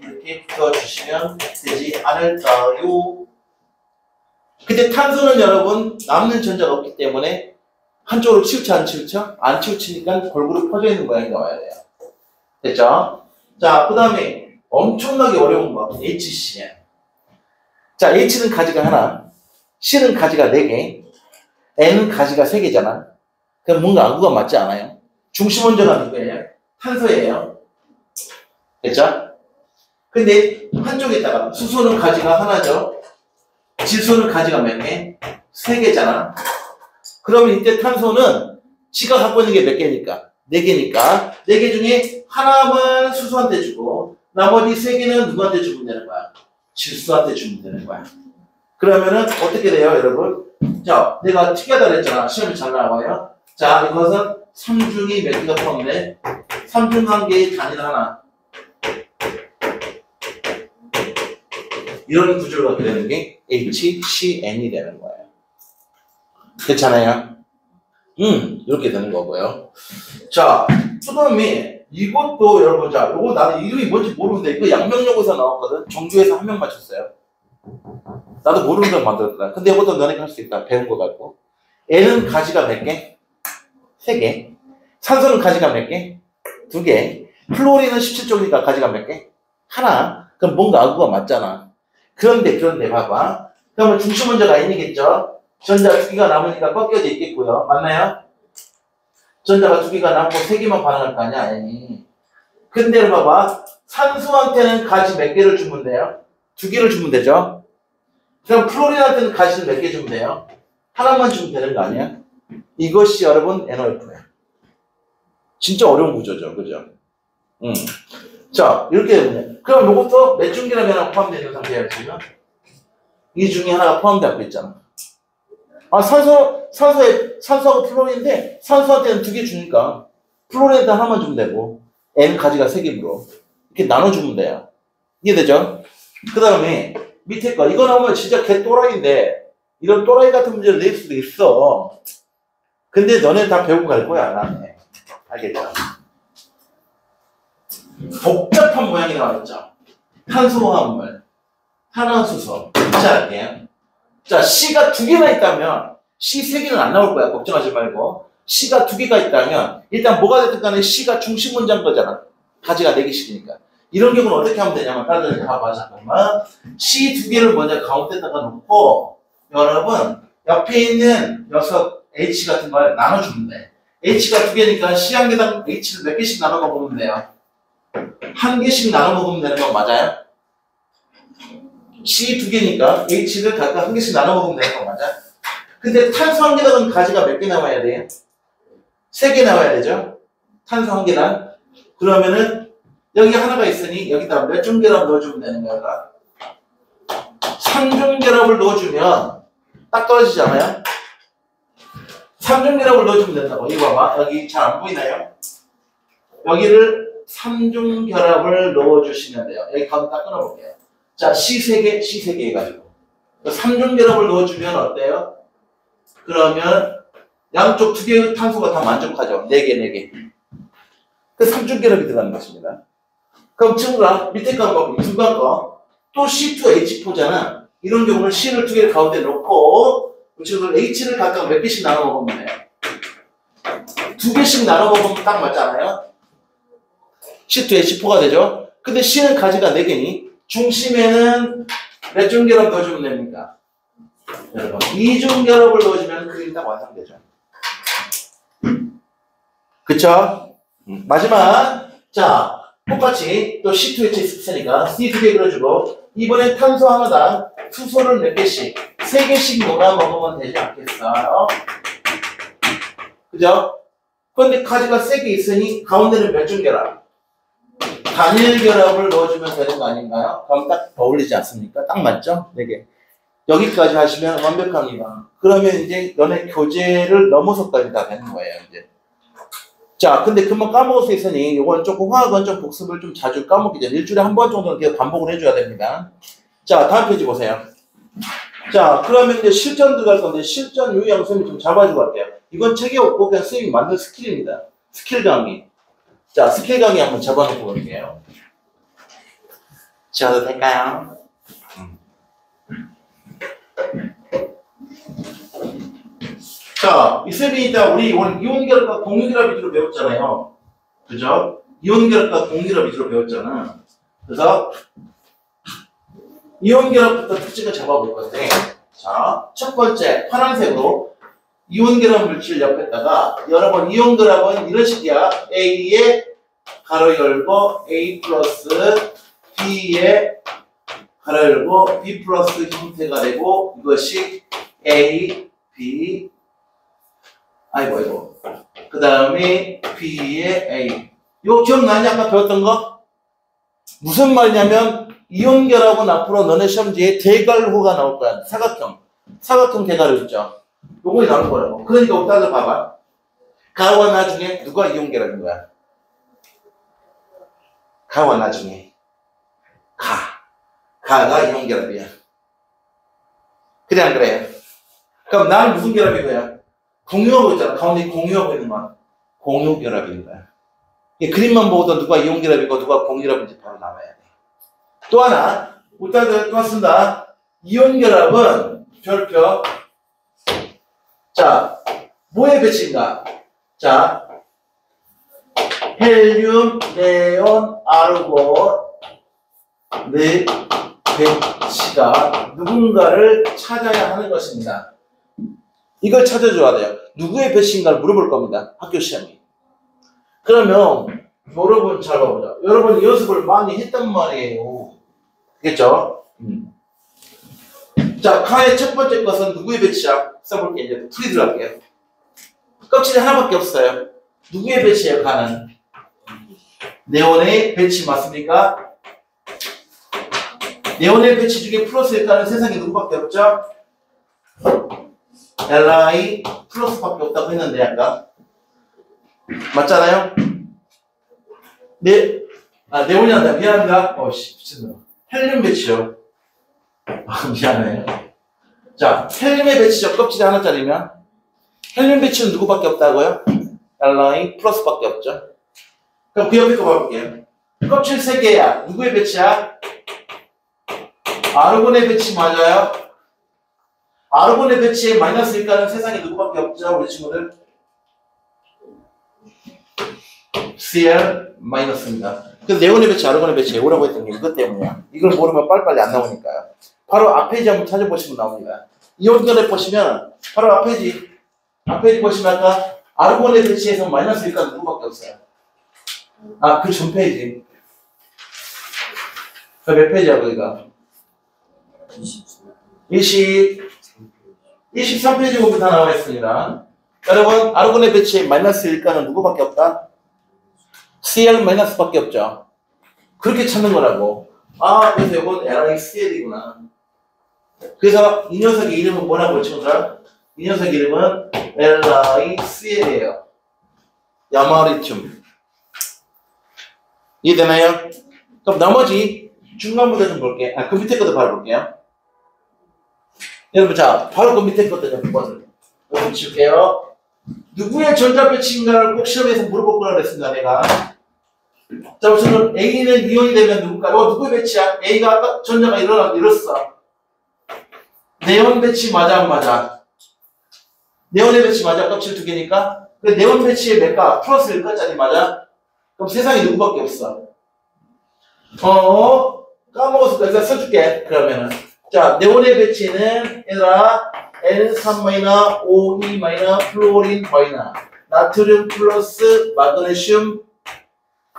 이렇게 붙여주시면 되지 않을까요? 근데 탄소는 여러분 남는 전자가 없기 때문에 한쪽으로 치우쳐 안 치우쳐? 안 치우치니까 골고루 퍼져 있는 모양이 나와야 돼요. 됐죠? 자, 그 다음에 엄청나게 어려운 거 HCl. 자, H는 가지가 하나, C는 가지가 4개, N은 가지가 3개잖아. 그럼 뭔가 아구가 맞지 않아요? 중심 원자가 누구예요? 탄소예요. 됐죠? 근데 한쪽에다가 수소는 가지가 하나죠. 질소는 가지가 몇 개? 3개잖아. 그러면 이때 탄소는 지가 갖고 있는 게 몇 개니까? 4개니까 4개 중에 하나만 수소한테 주고 나머지 3개는 누구한테 주면 되는 거야? 질소한테 주면 되는 거야. 그러면은 어떻게 돼요, 여러분? 자, 내가 특이하다 그랬잖아. 시험이 잘 나와요. 자, 이것은 3중이 몇 개가 포함돼? 3중 한 개의 단일 하나. 이런 구조를 갖게 되는 게 HCN이 되는 거예요. 괜찮아요? 이렇게 되는 거고요. 자, 그 다음에 이것도 여러분, 자, 요거 나는 이름이 뭔지 모르는데 이거 양명역에서 나왔거든. 정규에서 한 명 맞췄어요. 나도 모르는 걸 만들었다. 근데 이것도 너네가 할 수 있다. 배운 거 갖고. N은 가지가 몇 개? 3개. 산소는 가지가 몇 개? 2개. 플로린은 17쪽이니까 가지가 몇 개? 하나. 그럼 뭔가 아구가 맞잖아. 그런데 봐봐. 그러면 중심 원자가 N이겠죠? 전자 2개가 남으니까 꺾여져 있겠고요. 맞나요? 전자가 2개가 남고 3개만 반응할 거 아니야, N이. 근데 봐봐. 산소한테는 가지 몇 개를 주면 돼요? 2개를 주면 되죠? 그럼 플로린한테는 가지를 몇 개 주면 돼요? 하나만 주면 되는 거 아니야? 이것이 여러분 NOF야. 진짜 어려운 구조죠. 그죠? 자, 이렇게 되면 그럼 이것도 몇 중계라면 하나 포함되어 있는 상태예요, 지금? 이 중에 하나가 포함되어 있잖아. 아, 산소하고 플로린인데 산소한테는 2개 주니까 플로린한테 하나만 주면 되고 N 가지가 3개로 이렇게 나눠주면 돼요. 이해되죠? 그 다음에 밑에 거 이거 나오면 진짜 개 또라이인데 이런 또라이 같은 문제를 낼 수도 있어. 근데 너네 다 배우고 갈 거야. 나는. 알겠죠? 복잡한 모양이 나와있죠. 탄소화합물, 탄화수소. 자, 할게요. 자, C가 2개나 있다면 C 3개는 안 나올 거야. 걱정하지 말고. C가 2개가 있다면 일단 뭐가 됐든 간에 C가 중심 원자인 거잖아. 가지가 4개씩이니까. 이런 경우는 어떻게 하면 되냐면 다들 봐봐. 잠깐만. C 2개를 먼저 가운데다가 놓고 여러분 옆에 있는 녀석 H 같은 걸 나눠주면 돼. H가 2개니까 C 한 개당 H를 몇 개씩 나눠 먹으면 돼요. 한 개씩 나눠 먹으면 되는 건 맞아요? C 2개니까 H를 각각 한 개씩 나눠 먹으면 되는 건 맞아? 근데 탄소 한 개당은 가지가 몇 개 나와야 돼요? 3개 나와야 되죠? 탄소 한 개당. 그러면은 여기 하나가 있으니 여기다 몇 중 결합 넣어주면 되는 거야? 3중 결합을 넣어주면 딱 떨어지잖아요? 3중 결합을 넣어주면 된다고. 이거 봐봐. 여기 잘 안 보이나요? 여기를 3중 결합을 넣어주시면 돼요. 여기 가운데 딱 끊어볼게요. 자, C 3개, C 3개 해가지고. 3중 결합을 넣어주면 어때요? 그러면 양쪽 2개의 탄소가 다 만족하죠. 4개, 4개. 그 3중 결합이 들어가는 것입니다. 그럼 친구가 밑에 거, 중간 거, 또 C2H4잖아. 이런 경우는 C를 2개를 가운데 놓고, 지금 H를 각각 몇 개씩 나눠 먹으면 돼요. 2개씩 나눠 먹으면 딱 맞잖아요? C2H4가 되죠? 근데 C는 가지가 4개니, 중심에는 몇 중 결합 넣어주면 됩니까? 여러분, 2중 결합을 넣어주면 그림이 딱 완성되죠. 그쵸? 마지막, 자, 똑같이 또 C2H 있으니까 C 2개 그려주고, 이번엔 탄소 하나당 수소를 몇 개씩, 3개씩 녹아 먹으면 되지 않겠어요? 그죠? 그런데 가지가 3개 있으니 가운데는 몇 중 결합? 단일 결합을 넣어주면 되는 거 아닌가요? 그럼 딱 어울리지 않습니까? 딱 맞죠? 4개. 여기까지 하시면 완벽합니다. 그러면 이제 너네 교재를 넘어서까지 다 되는 거예요, 이제. 자, 근데 금방 까먹을 수 있으니 이건 조금 화학은 좀 복습을 좀 자주 까먹기 전에 일주일에 한 번 정도는 계속 반복을 해줘야 됩니다. 자, 다음 페이지 보세요. 자, 그러면 이제 실전 들어갈 건데, 실전 요양 선생님이 좀 잡아주고 갈게요. 이건 책에 없고 그냥 선생님이 만든 스킬입니다. 스킬 강의. 자, 스킬 강의 한번 잡아놓고 볼게요. 지워도 될까요? 자, 이 쌤이 일단 우리 이온결합과 공유결합 위주로 배웠잖아요. 그죠? 이온결합과 공유결합 위주로 배웠잖아. 그래서 이온결합부터 특징을 잡아볼 건데, 자, 첫 번째 파란색으로 이온결합 물질 옆에다가 여러분 이온결합은 이런 식이야. A에 가로 열고 A 플러스 B에 가로 열고 B 플러스 형태가 되고 이것이 A, B 아이고 그 다음에 B에 A. 이거 기억나니? 아까 배웠던 거? 무슨 말이냐면 이온결합은 앞으로 너네 시험지에 대괄호가 나올 거야. 사각형 대괄호 있죠. 요거 나올 거라고. 그러니까 오따들 봐봐. 가와 나중에 누가 이온결합인 거야? 가와 나중에 가가 이온결합이야. 그래 안 그래요? 그럼 나는 무슨 결합인 거야? 공유하고 있잖아. 가운데 공유하고 있는 건 공유결합인 거야. 그림만 보고도 누가 이온결합이고 누가 공유결합인지 바로 나와야 돼. 또 하나, 오따들 또 왔습니다. 이온결합은 별표. 자, 뭐의 배치인가? 자, 헬륨, 네온, 아르곤의 배치가 누군가를 찾아야 하는 것입니다. 이걸 찾아줘야 돼요. 누구의 배치인가를 물어볼 겁니다. 학교 시험이. 그러면 여러분 잘 봐보자. 여러분 연습을 많이 했단 말이에요. 알겠죠? 자, 가의 첫 번째 것은 누구의 배치야? 써볼게. 이제 풀이 들어갈게요. 껍질이 하나밖에 없어요. 누구의 배치예요? 가는 네온의 배치 맞습니까? 네온의 배치 중에 플러스에 가는 세상에 누구밖에 없죠? Li 플러스밖에 없다고 했는데 아까 맞잖아요? 네온이 한다. 미안합니다. 미친놈. 헬륨 배치요. 미안해요. 자, 헬륨의 배치죠. 껍질이 하나짜리면 헬륨 배치는 누구밖에 없다고요? Li 플러스밖에 없죠. 그럼 그 옆에 거 봐볼게요. 껍질 3개야. 누구의 배치야? 아르곤의 배치 맞아요? 아르곤의 배치에 마이너스 1가는 세상에 누구밖에 없죠? 우리 친구들? Cl 마이너스입니다. 그래서 네온의 배치, 아르곤의 배치 오라고 했던 게 이것 때문이야. 이걸 모르면 빨리빨리 안 나오니까요. 바로 앞 페이지 한번 찾아보시면 나옵니다. 이온결합 보시면 바로 앞 페이지 보시면 아까 아르곤의 배치에서 마이너스 1가는 누구밖에 없어요. 그 전 페이지. 몇 페이지야 거기가? 23페이지 보면 다 나와 있습니다. 여러분, 아르곤의 배치에 마이너스 1가는 누구밖에 없다? Cl 마이너스밖에 없죠. 그렇게 찾는 거라고. 그래서 이건 LiCl이구나. 그래서 이 녀석의 이름은 뭐라고 친구들아? 이 녀석의 이름은 LiCl이에요. 야마리튬. 이해되나요? 그럼 나머지 중간부터 좀 볼게. 그 밑에 것도 바로 볼게요. 여러분, 자, 바로 그 밑에 것도 좀 보세요. 여기 칠게요. 누구의 전자 배치인가를 꼭 시험에서 물어볼 거라 그랬습니다, 내가. 자, 우선 A는 이온이 되면 누굴까요? 누구의 배치야? A가 아까 전자가 일었어. 네온 배치 맞아, 안 맞아? 네온의 배치 맞아, 껍질 2개니까? 그 네온 배치의 몇 가? 플러스 1가짜리 맞아? 그럼 세상에 누구밖에 없어? 까먹었을 거야. 내가 써줄게. 그러면은. 자, 네온의 배치는 얘들아, N3-O2- 플로린 마이너, 나트륨 플러스 마그네슘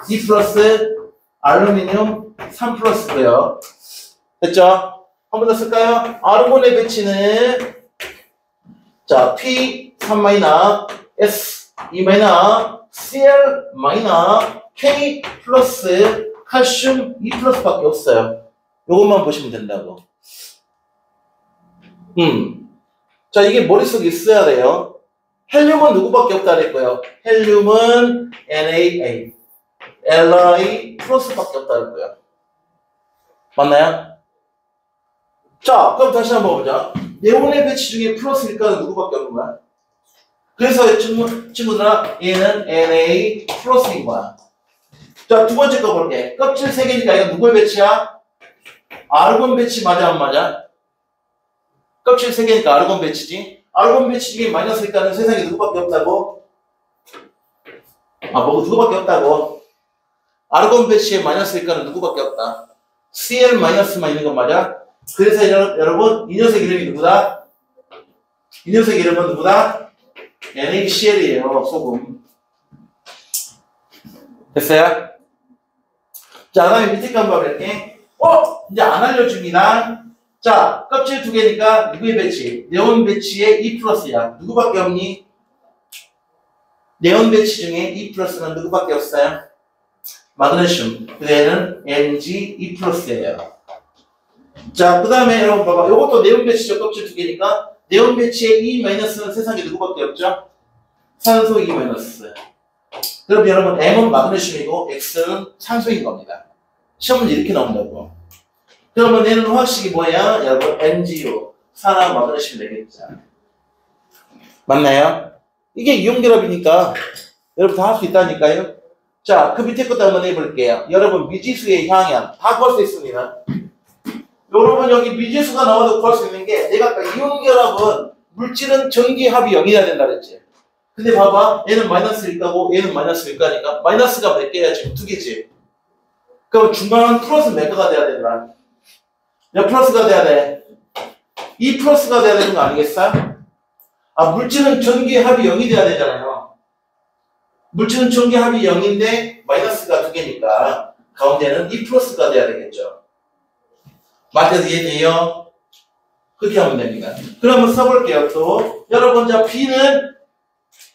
2 플러스 알루미늄 3 플러스고요. 됐죠? 한 번 더 쓸까요? 아르곤의 배치는 자, P3- S2- Cl- K 플러스 칼슘 2 플러스밖에 없어요. 요것만 보시면 된다고. 자, 이게 머릿속에 있어야 돼요. 헬륨은 누구밖에 없다 그랬고요. 헬륨은 NaA, Li 플러스밖에 없다 그랬고요. 맞나요? 자, 그럼 다시 한번 보자. 네온의 배치 중에 플러스일까는 누구밖에 없는 거야? 그래서 친구들아, 얘는 Na 플러스인 거야. 자, 두 번째 거 볼게. 껍질 3개니까 이건 누구의 배치야? 아르곤 배치 맞아, 안 맞아? 껍질 3개니까 아르곤 배치지? 아르곤 배치 중에 마이너스일까는 세상에 누구밖에 없다고? 누구밖에 없다고? 아르곤 배치에 마이너스일까는 누구밖에 없다. Cl 마이너스만 있는 건 맞아? 그래서 여러분, 이 녀석 이름이 누구다? 이 녀석 이름은 누구다? NaCl이에요, 소금. 됐어요? 자, 그 다음에 밑에 거 한번 볼게. 이제 안 알려줍니다. 자, 껍질 2개니까 누구의 배치? 네온 배치에 E 플러스야. 누구밖에 없니? 네온 배치 중에 E 플러스는 누구밖에 없어요? 마그네슘. 그대는 Mg E 플러스예요. 자, 그 다음에 여러분 봐봐. 요것도 네온 배치죠. 껍질 2개니까. 네온 배치에 E 마이너스는 세상에 누구밖에 없죠? 산소 E 마이너스. 그럼 여러분 M은 마그네슘이고 X는 산소인 겁니다. 시험은 이렇게 나온다고. 그러면 얘는 화학식이 뭐야? 여러분 MgO. 산화 마그네슘 되겠죠. 맞나요? 이게 이온결합이니까 여러분 다 할 수 있다니까요. 자, 그 밑에 것도 한번 해볼게요. 여러분 미지수의 향연 다 구할 수 있습니다. 여러분 여기 미지수가 나와도 구할 수 있는 게 내가 아까 이온결합은 물질은 전기합이 0이어야 된다 그랬지. 근데 봐봐 얘는 마이너스일까고 얘는 마이너스일까니까 마이너스가 몇 개야 지금 2개지. 그럼 중간은 플러스 몇 개가 돼야 되나? 몇 플러스가 돼야 돼? 2 플러스가 돼야 되는 거 아니겠어? 물질은 전기합이 0이 돼야 되잖아요. 물질은 전기합이 0인데 마이너스가 2개니까 가운데는 2 플러스가 돼야 되겠죠. 맞아서 이해돼요? 그렇게 하면 됩니다. 그러면 써볼게요. 또 여러분 자 B는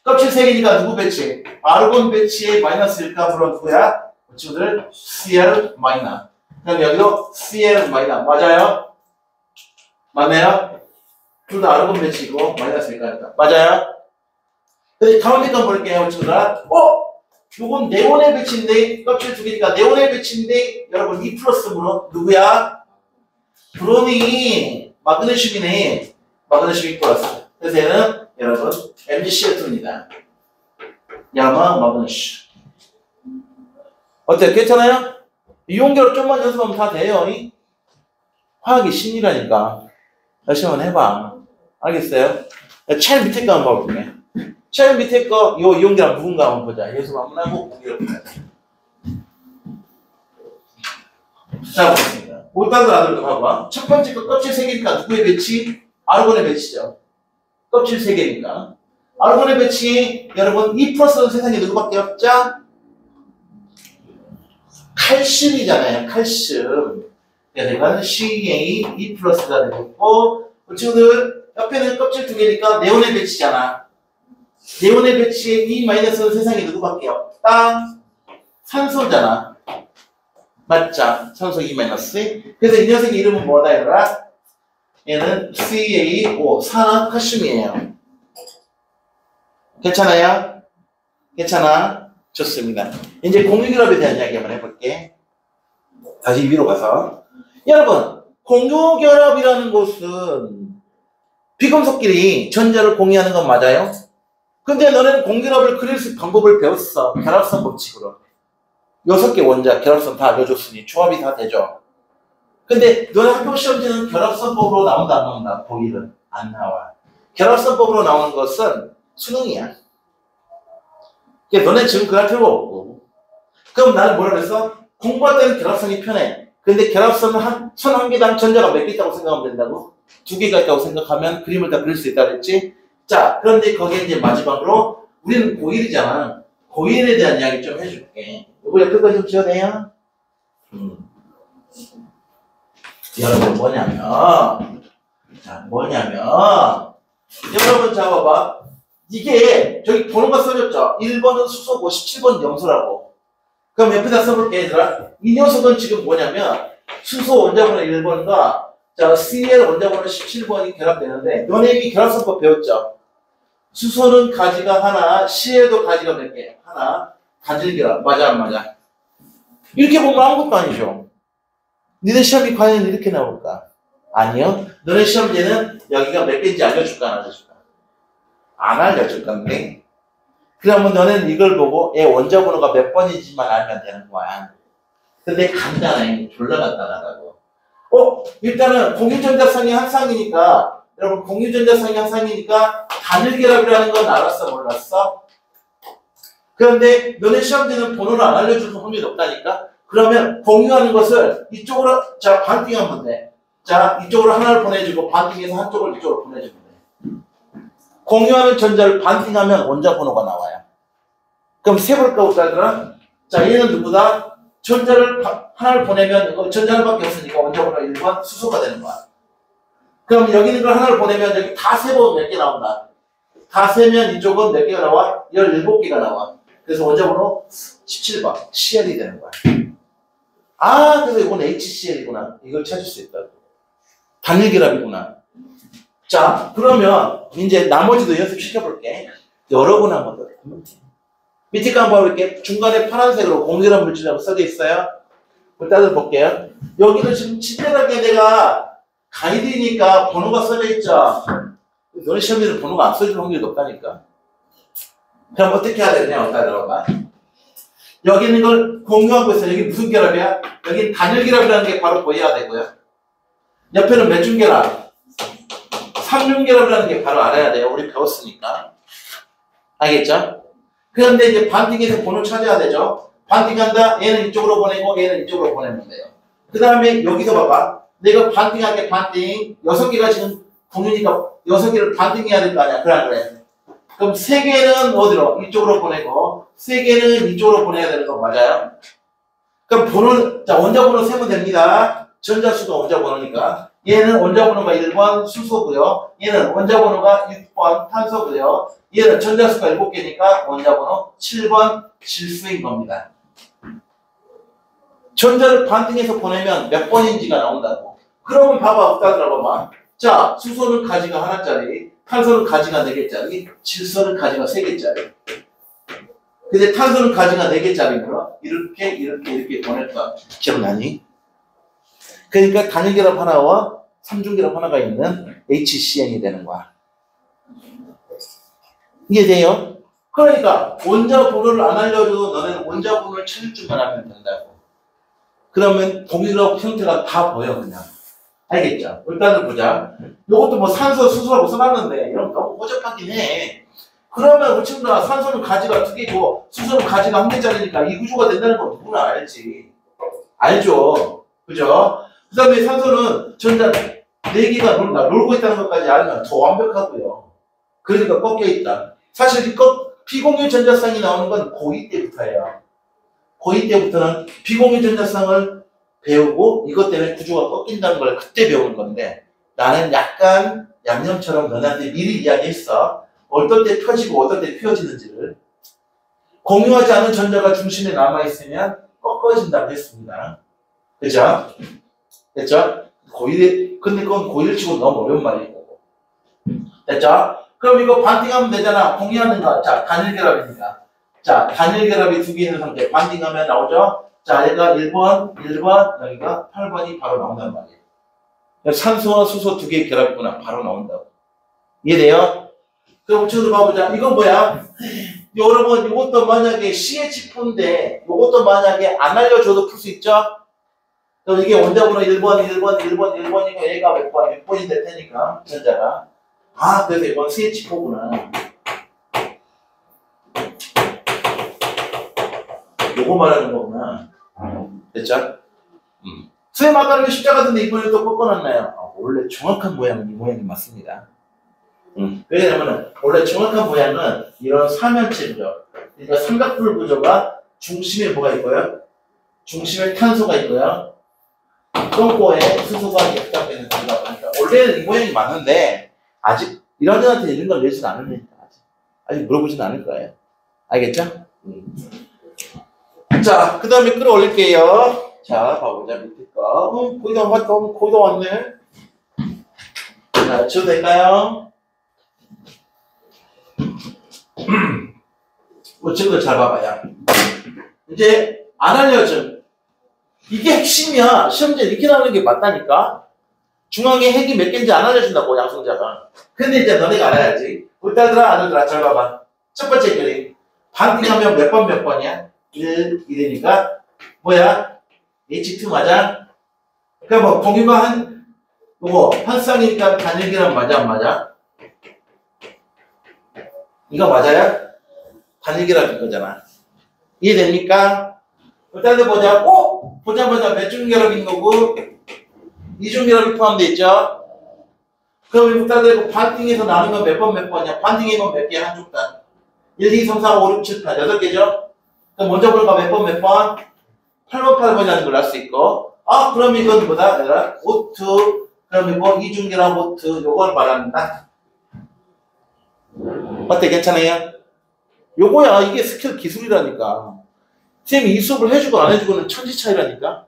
껍질 3개니까 누구 배치? 아르곤 배치의 마이너스일까? 물론 누구야? 친구들 Cl 마이너. 그럼 여기도 Cl 마이너 맞아요? 맞나요? 둘 다 아르곤 배치고 마이너스일까니까 맞아요? 근데 가운데 거 볼게요. 친구들 요건 네온의 배치인데 껍질 2개니까 네온의 배치인데 여러분 E 플러스므로 누구야? 브로미 마그네슘이네. 마그네슘 E 플러스. 그래서 얘는 여러분 MgCl2입니다. 야마 마그네슘. 어때요? 괜찮아요? 이온결합 좀만 연습하면 다 돼요. 화학이 신이라니까. 열심히 한번 해봐. 알겠어요? 제일 밑에 거 한번 볼게요. 제일 밑에 거, 요 이온결합 누군가 한번 보자. 연습 한번 하고 보기로 보자. 자, 보겠습니다. 올단들 아들도 봐봐. 첫 번째 거 껍질 3개니까 누구의 배치? 아르곤의 배치죠. 껍질 3개니까. 아르곤의 배치, 여러분, E 플러스는 세상에 누구밖에 없죠? 칼슘이잖아요. 칼슘. 그래서 이건 Ca E 플러스가 되겠고, 친구들 옆에는 껍질 2개니까 네온의 배치잖아. 네온의 배치에 E 마이너스는 세상에 누구밖에 없다? 산소잖아. 맞죠? 산소 E 마이너스. 그래서 이 녀석의 이름은 뭐다 얘들아? 얘는 CaO 산화칼슘이에요. 괜찮아요? 괜찮아? 좋습니다. 이제 공유결합에 대한 이야기 한번 해볼게. 다시 위로 가서. 여러분, 공유결합이라는 것은 비금속끼리 전자를 공유하는 건 맞아요? 근데 너는 공유결합을 그릴 수 있는 방법을 배웠어. 결합선 법칙으로. 6개 원자 결합선 다 알려줬으니 조합이 다 되죠. 근데 너네 학교 시험지는 결합선법으로 나온다 안 나온다? 거기는 안 나와. 결합선법으로 나오는 것은 수능이야. 그러니까 너네 지금 그럴 필요가 없고. 그럼 나는 뭐라 그랬어? 공부할 때는 결합선이 편해. 근데 결합선은 선 한 개당 전자가 몇 개 있다고 생각하면 된다고? 2개가 있다고 생각하면 그림을 다 그릴 수 있다 그랬지? 자, 그런데 거기에 이제 마지막으로 우리는 고1이잖아. 고1에 대한 이야기 좀 해줄게. 이거 옆에 거 좀 지어도 돼요? 여러분 여러분 자 봐봐. 이게 저기 번호가 써졌죠? 1번은 수소고 17번은 염소라고. 그럼 옆에다 써볼게 얘들아. 이 녀석은 지금 뭐냐면 수소 원자번호 1번과 자 Cl 원자번호 17번이 결합되는데 너네 이미 결합선법 배웠죠? 수소는 가지가 하나, Cl도 가지가 몇 개? 하나. 가질결합. 맞아 안 맞아? 이렇게 보면 아무것도 아니죠. 니네 시험이 과연 이렇게 나올까? 아니요. 너네 시험지는 여기가 몇 개인지 알려줄까, 안 알려줄까? 안 알려줄 건데. 그러면 너는 이걸 보고 얘 원자 번호가 몇 번인지만 알면 되는 거야. 근데 간단해. 졸라 간단하다고. 일단은 공유전자성이 한 쌍이니까, 여러분 공유전자성이 한 쌍이니까 단일결합이라는 건 알았어, 몰랐어? 그런데 너네 시험지는 번호를 안 알려줄 확률이 높다니까? 그러면 공유하는 것을 이쪽으로, 자, 반띵하면 돼. 자, 이쪽으로 하나를 보내주고 반띵해서 한쪽을 이쪽으로 보내주면 돼. 공유하는 전자를 반띵하면 원자 번호가 나와요. 그럼 세볼까, 웃자들아? 자, 얘는 누구다? 전자를 하나를 보내면 전자 하나밖에 없으니까 원자 번호가 1번 수소가 되는 거야. 그럼 여기 있는 걸 하나를 보내면 여기 다 세보면 몇 개 나온다. 다 세면 이쪽은 몇 개가 나와? 17개가 나와. 그래서 원자 번호 17번 CL이 되는 거야. 아, 그래서 이건 HCl이구나. 이걸 찾을 수 있다고. 단일결합이구나. 자, 그러면 이제 나머지도 연습시켜볼게. 여러 번 한번 더 해보면 돼. 밑에 거 한번 볼게. 중간에 파란색으로 공결합 물질이라고 써져 있어요. 일단은 볼게요. 여기는 지금 친절하게 내가 가이드니까 번호가 써져 있죠. 너네 시험에는 번호가 안 써질 확률이 높다니까. 그럼 어떻게 해야 되냐? 어디다 들어봐. 여기 있는 걸 공유하고 있어. 여기 무슨 결합이야? 여기 단일결합이라는 게 바로 보여야 되고요. 옆에는 몇 중결합? 3중결합이라는 게 바로 알아야 돼요. 우리 배웠으니까. 알겠죠? 그런데 이제 반띵해서 번호 찾아야 되죠. 반띵한다. 얘는 이쪽으로 보내고 얘는 이쪽으로 보내면 돼요. 그 다음에 여기서 봐봐. 내가 반띵할게. 반띵. 6개가 지금 공유니까 6개를 반띵해야 될 거 아니야. 그래. 그럼 3개는 어디로? 이쪽으로 보내고 3개는 이쪽으로 보내야 되는 거 맞아요? 그럼 번호는, 자, 원자 번호 세면 됩니다. 전자수가 원자 번호니까. 얘는 원자 번호가 1번 수소고요. 얘는 원자 번호가 6번 탄소고요. 얘는 전자수가 7개니까 원자 번호 7번 질소인 겁니다. 전자를 반띵해서 보내면 몇 번인지가 나온다고. 그러면 봐봐, 없다 들어봐봐. 자, 수소는 가지가 하나짜리, 탄소는 가지가 4개짜리, 질소는 가지가 3개짜리. 근데 탄소는 가지가 4개짜리면 이렇게 보낼 거야. 기억나니? 그러니까 단일결합 하나와 3중결합 하나가 있는 HCN이 되는 거야. 이해돼요? 그러니까 원자 번호를 안 알려줘도 너네는 원자 번호를 찾을 줄만 하면 된다고. 그러면 동일결합 형태가 다 보여 그냥. 알겠죠? 일단은 보자. 이것도 뭐 산소, 수소라고 써놨는데 이런 거 너무 허접하긴 해. 그러면 우리 친구들아, 산소는 가지가 2개고 수소는 가지가 1개짜리니까 이 구조가 된다는 건 누구나 알지. 알죠? 그죠? 그 다음에 산소는 전자 4개가 놀고 있다는 것까지 알면 더 완벽하고요. 그러니까 꺾여있다. 사실 이 비공유 전자쌍이 나오는 건 고2 때부터예요. 고2 때부터는 비공유 전자쌍을 배우고 이것 때문에 구조가 꺾인다는 걸 그때 배우는 건데, 나는 약간 양념처럼 너네한테 미리 이야기했어. 어떨 때 펴지고 어떨 때 펴지는지를. 공유하지 않은 전자가 중심에 남아있으면 꺾어진다고 했습니다. 그죠? 됐죠? 고1, 근데 그건 고1 치고 너무 어려운 말이고. 됐죠? 그럼 이거 반띵하면 되잖아. 공유하는 거. 자, 단일결합이니까. 자, 단일결합이 2개 있는 상태. 반띵하면 나오죠? 자, 얘가 1번, 여기가 8번이 바로 나온단 말이에요. 산소와 수소 2개의 결합이구나. 바로 나온다고. 이해돼요? 그럼 친구들 봐보자. 이건 뭐야? 여러분, 이것도 만약에 CH4인데, 이것도 만약에 안 알려줘도 풀 수 있죠? 그럼 이게 원자번호 1번이고 얘가 몇 번? 6번이 될 테니까, 전자가. 아, 그래서 이건 CH4구나. 요거 말하는 거구나. 됐죠? 선생님 아까는 십자가 같은데 이번에 또 꺾어놨나요? 아, 원래 정확한 모양은 이 모양이 맞습니다. 왜냐면 원래 정확한 모양은 이런 삼면체죠. 그러니까 삼각불 구조가 중심에 뭐가 있고요? 중심에 탄소가 있고요. 똥꼬에 수소가 역답되는 구조가 있으니까 원래는 이 모양이 맞는데 아직 이런 애한테 이런 걸 내지는 않으니까 아직 물어보지는 않을 거예요. 알겠죠? 자, 그 다음에 끌어올릴게요. 자, 봐보자, 밑에 거. 거의 다 왔네. 자, 줘도 될까요? 친구들 잘 봐봐요. 이제 안 알려줌. 이게 핵심이야. 시험지에 이렇게 나오는 게 맞다니까? 중앙에 핵이 몇 개인지 안 알려준다고, 양성자가. 근데 이제 너네가 알아야지. 우리 딸들아, 아들들아, 잘 봐봐. 첫 번째 그림. 반띵하면 몇 번이야? 1, 1이니까, 뭐야? H2 맞아? 그러니까 뭐, 공유가 한 쌍이니까 단일기란 맞아, 안 맞아? 이거 맞아요? 단일기라는 거잖아. 이해됩니까? 일단은 보자. 보자마자 몇 중결합인 거고, 이중결합이 포함되어 있죠? 그럼 일단은 반띵에서 나누면 몇 번이야? 반띵이면 몇 개야? 한쪽 단. 1, 2, 3, 4, 5, 6, 7, 8, 8개죠? 그럼 먼저 볼까? 몇 번? 8번이라는 걸 알 수 있고, 그럼 이건 뭐다? 얘들아? O2, 그럼 이거 이중결합 O2, 요걸 말합니다. 어때? 괜찮아요? 요거야. 이게 스킬 기술이라니까. 쌤이 이 수업을 해주고 안 해주고는 천지 차이라니까.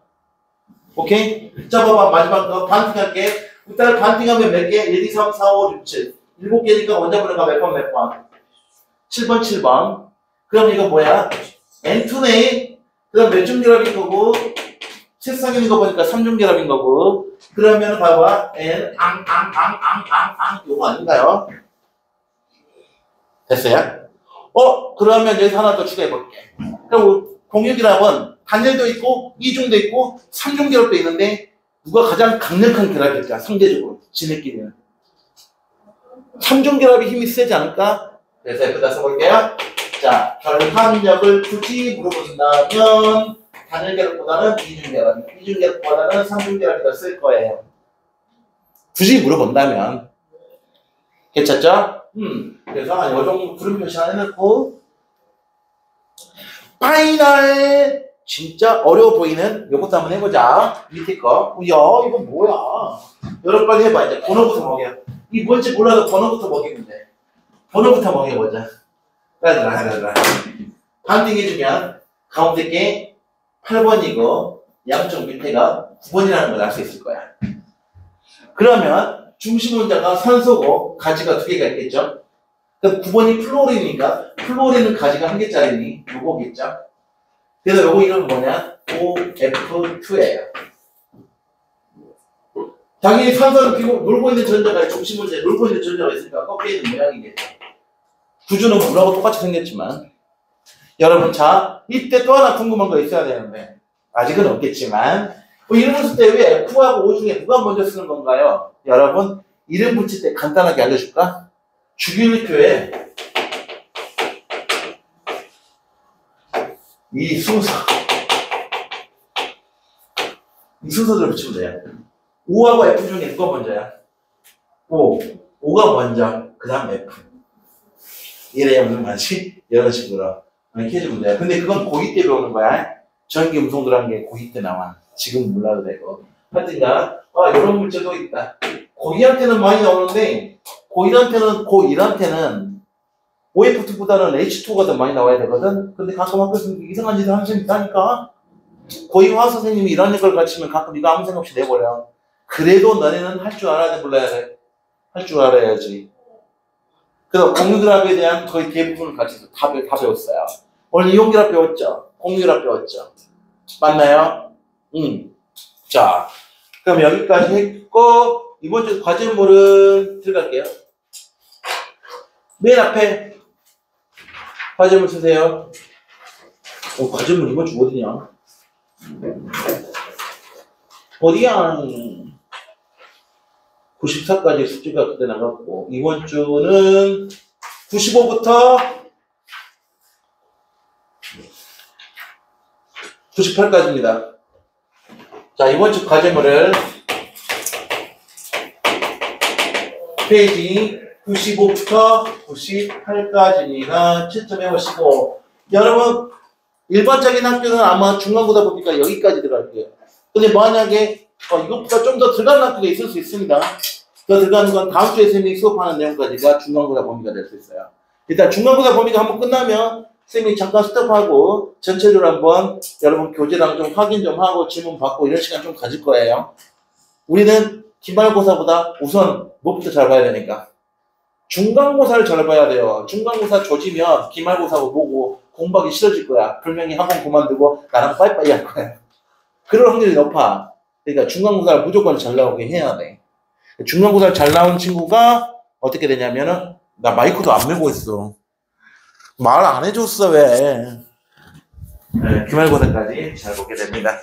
오케이? 자, 봐봐. 마지막 거 반띵할게. 일단 반띵하면 몇 개? 1, 2, 3, 4, 5, 6, 7. 7개니까 먼저 보내가 몇 번? 7번. 그럼 이거 뭐야? N2네. 그럼 몇 중결합인 거고? 세쌍인 거 보니까 3중결합인 거고. 그러면 봐봐. N, 요거 아닌가요? 됐어요? 그러면 여기서 하나 더 추가해볼게. 그럼 공유결합은 단일도 있고, 이중도 있고, 3중결합도 있는데, 누가 가장 강력한 결합일까? 상대적으로. 지네끼리는. 3중결합이 힘이 세지 않을까? 그래서 여기다 써볼게요. 자, 결합력을 굳이 물어본다면, 단일결합보다는 이중결합보다는 3중결합이 더 쓸 거예요. 굳이 물어본다면. 괜찮죠? 그래서 이 정도 구름 표시 하나 해놓고, 파이널! 진짜 어려워 보이는 요것도 한번 해보자. 밑에 거. 야, 이거 뭐야? 여러분 빨리 해봐. 이제 번호부터 먹여. 이 뭔지 몰라도 번호부터 먹이면 돼. 번호부터 먹여보자. 얘들아. 반띵해주면 가운데 게 8번이고 양쪽 밑에가 9번이라는 걸 알 수 있을 거야. 그러면 중심 원자가 산소고 가지가 2개가 있겠죠? 그럼 9번이 플로린이니까 플로린은 가지가 1개짜리니 요거겠죠? 그래서 요거 이름은 뭐냐? OF2예요. 당연히 산소는 피고 놀고 있는 전자가 중심 원자에 놀고 있는 전자가 있으니까 꺾여 있는 모양이겠죠. 구조는 물하고 똑같이 생겼지만 여러분 자 이때 또 하나 궁금한 거 있어야 되는데 아직은 없겠지만 이름 붙일 때 왜 F하고 O 중에 누가 먼저 쓰는 건가요? 여러분 이름 붙일 때 간단하게 알려줄까? 주기율표에 이 순서대로 붙이면 돼요. O하고 F 중에 누가 먼저야? O가 먼저, 그 다음 F. 이래야 무슨 말이지? 이런 식으로 이렇게 해주면 돼요. 근데 그건 고2 때 배우는 거야. 전기 음성 들어간 게 고2 때 나와. 지금 몰라도 되고. 하여튼가, 이런 문제도 있다. 고2한테는 많이 나오는데, 고1한테는 OF2보다는 H2가 더 많이 나와야 되거든? 근데 가끔 학교에서 이상한 짓을 하는 셈이 있다니까? 고2 화학 선생님이 이런 걸 가르치면 가끔 이거 아무 생각 없이 내버려. 그래도 너네는 할 줄 알아야 돼, 몰라야 돼? 할 줄 알아야지. 그래서 공유결합에 대한 거의 대부분을 가르쳐서 다 배웠어요. 오늘 이온결합 배웠죠? 공유결합 배웠죠? 맞나요? 자, 그럼 여기까지 했고, 이번 주 과제물은 들어갈게요. 맨 앞에 과제물 쓰세요. 과제물 이번 주 어디냐? 어디야? 94까지 숙제가 그때 나갔고, 이번 주는 95부터 98까지입니다. 자, 이번 주 과제물을 페이지 95부터 98까지니까 채점해 보시고, 여러분, 일반적인 학교는 아마 중간고사 보니까 여기까지 들어갈게요. 근데 만약에 이것보다 좀 더 들어가는 학교가 있을 수 있습니다. 더 들어가는 건 다음 주에 선생님이 수업하는 내용까지가 중간고사 범위가 될 수 있어요. 일단 중간고사 범위가 한번 끝나면 선생님이 잠깐 스톱하고 전체적으로 한번 여러분 교재랑 좀 확인 좀 하고 질문 받고 이런 시간 좀 가질 거예요. 우리는 기말고사보다 우선 뭐부터 잘 봐야 되니까 중간고사를 잘 봐야 돼요. 중간고사 조지면 기말고사고 뭐고 공부하기 싫어질 거야. 분명히 학원 그만두고 나랑 빠이빠이 할 거야. 그럴 확률이 높아. 그러니까 중간고사를 무조건 잘 나오게 해야 돼. 중간고사 잘 나온 친구가 어떻게 되냐면은, 나 마이크도 안 메고 있어. 말 안 해줬어, 왜. 네, 기말고사까지 잘 보게 됩니다.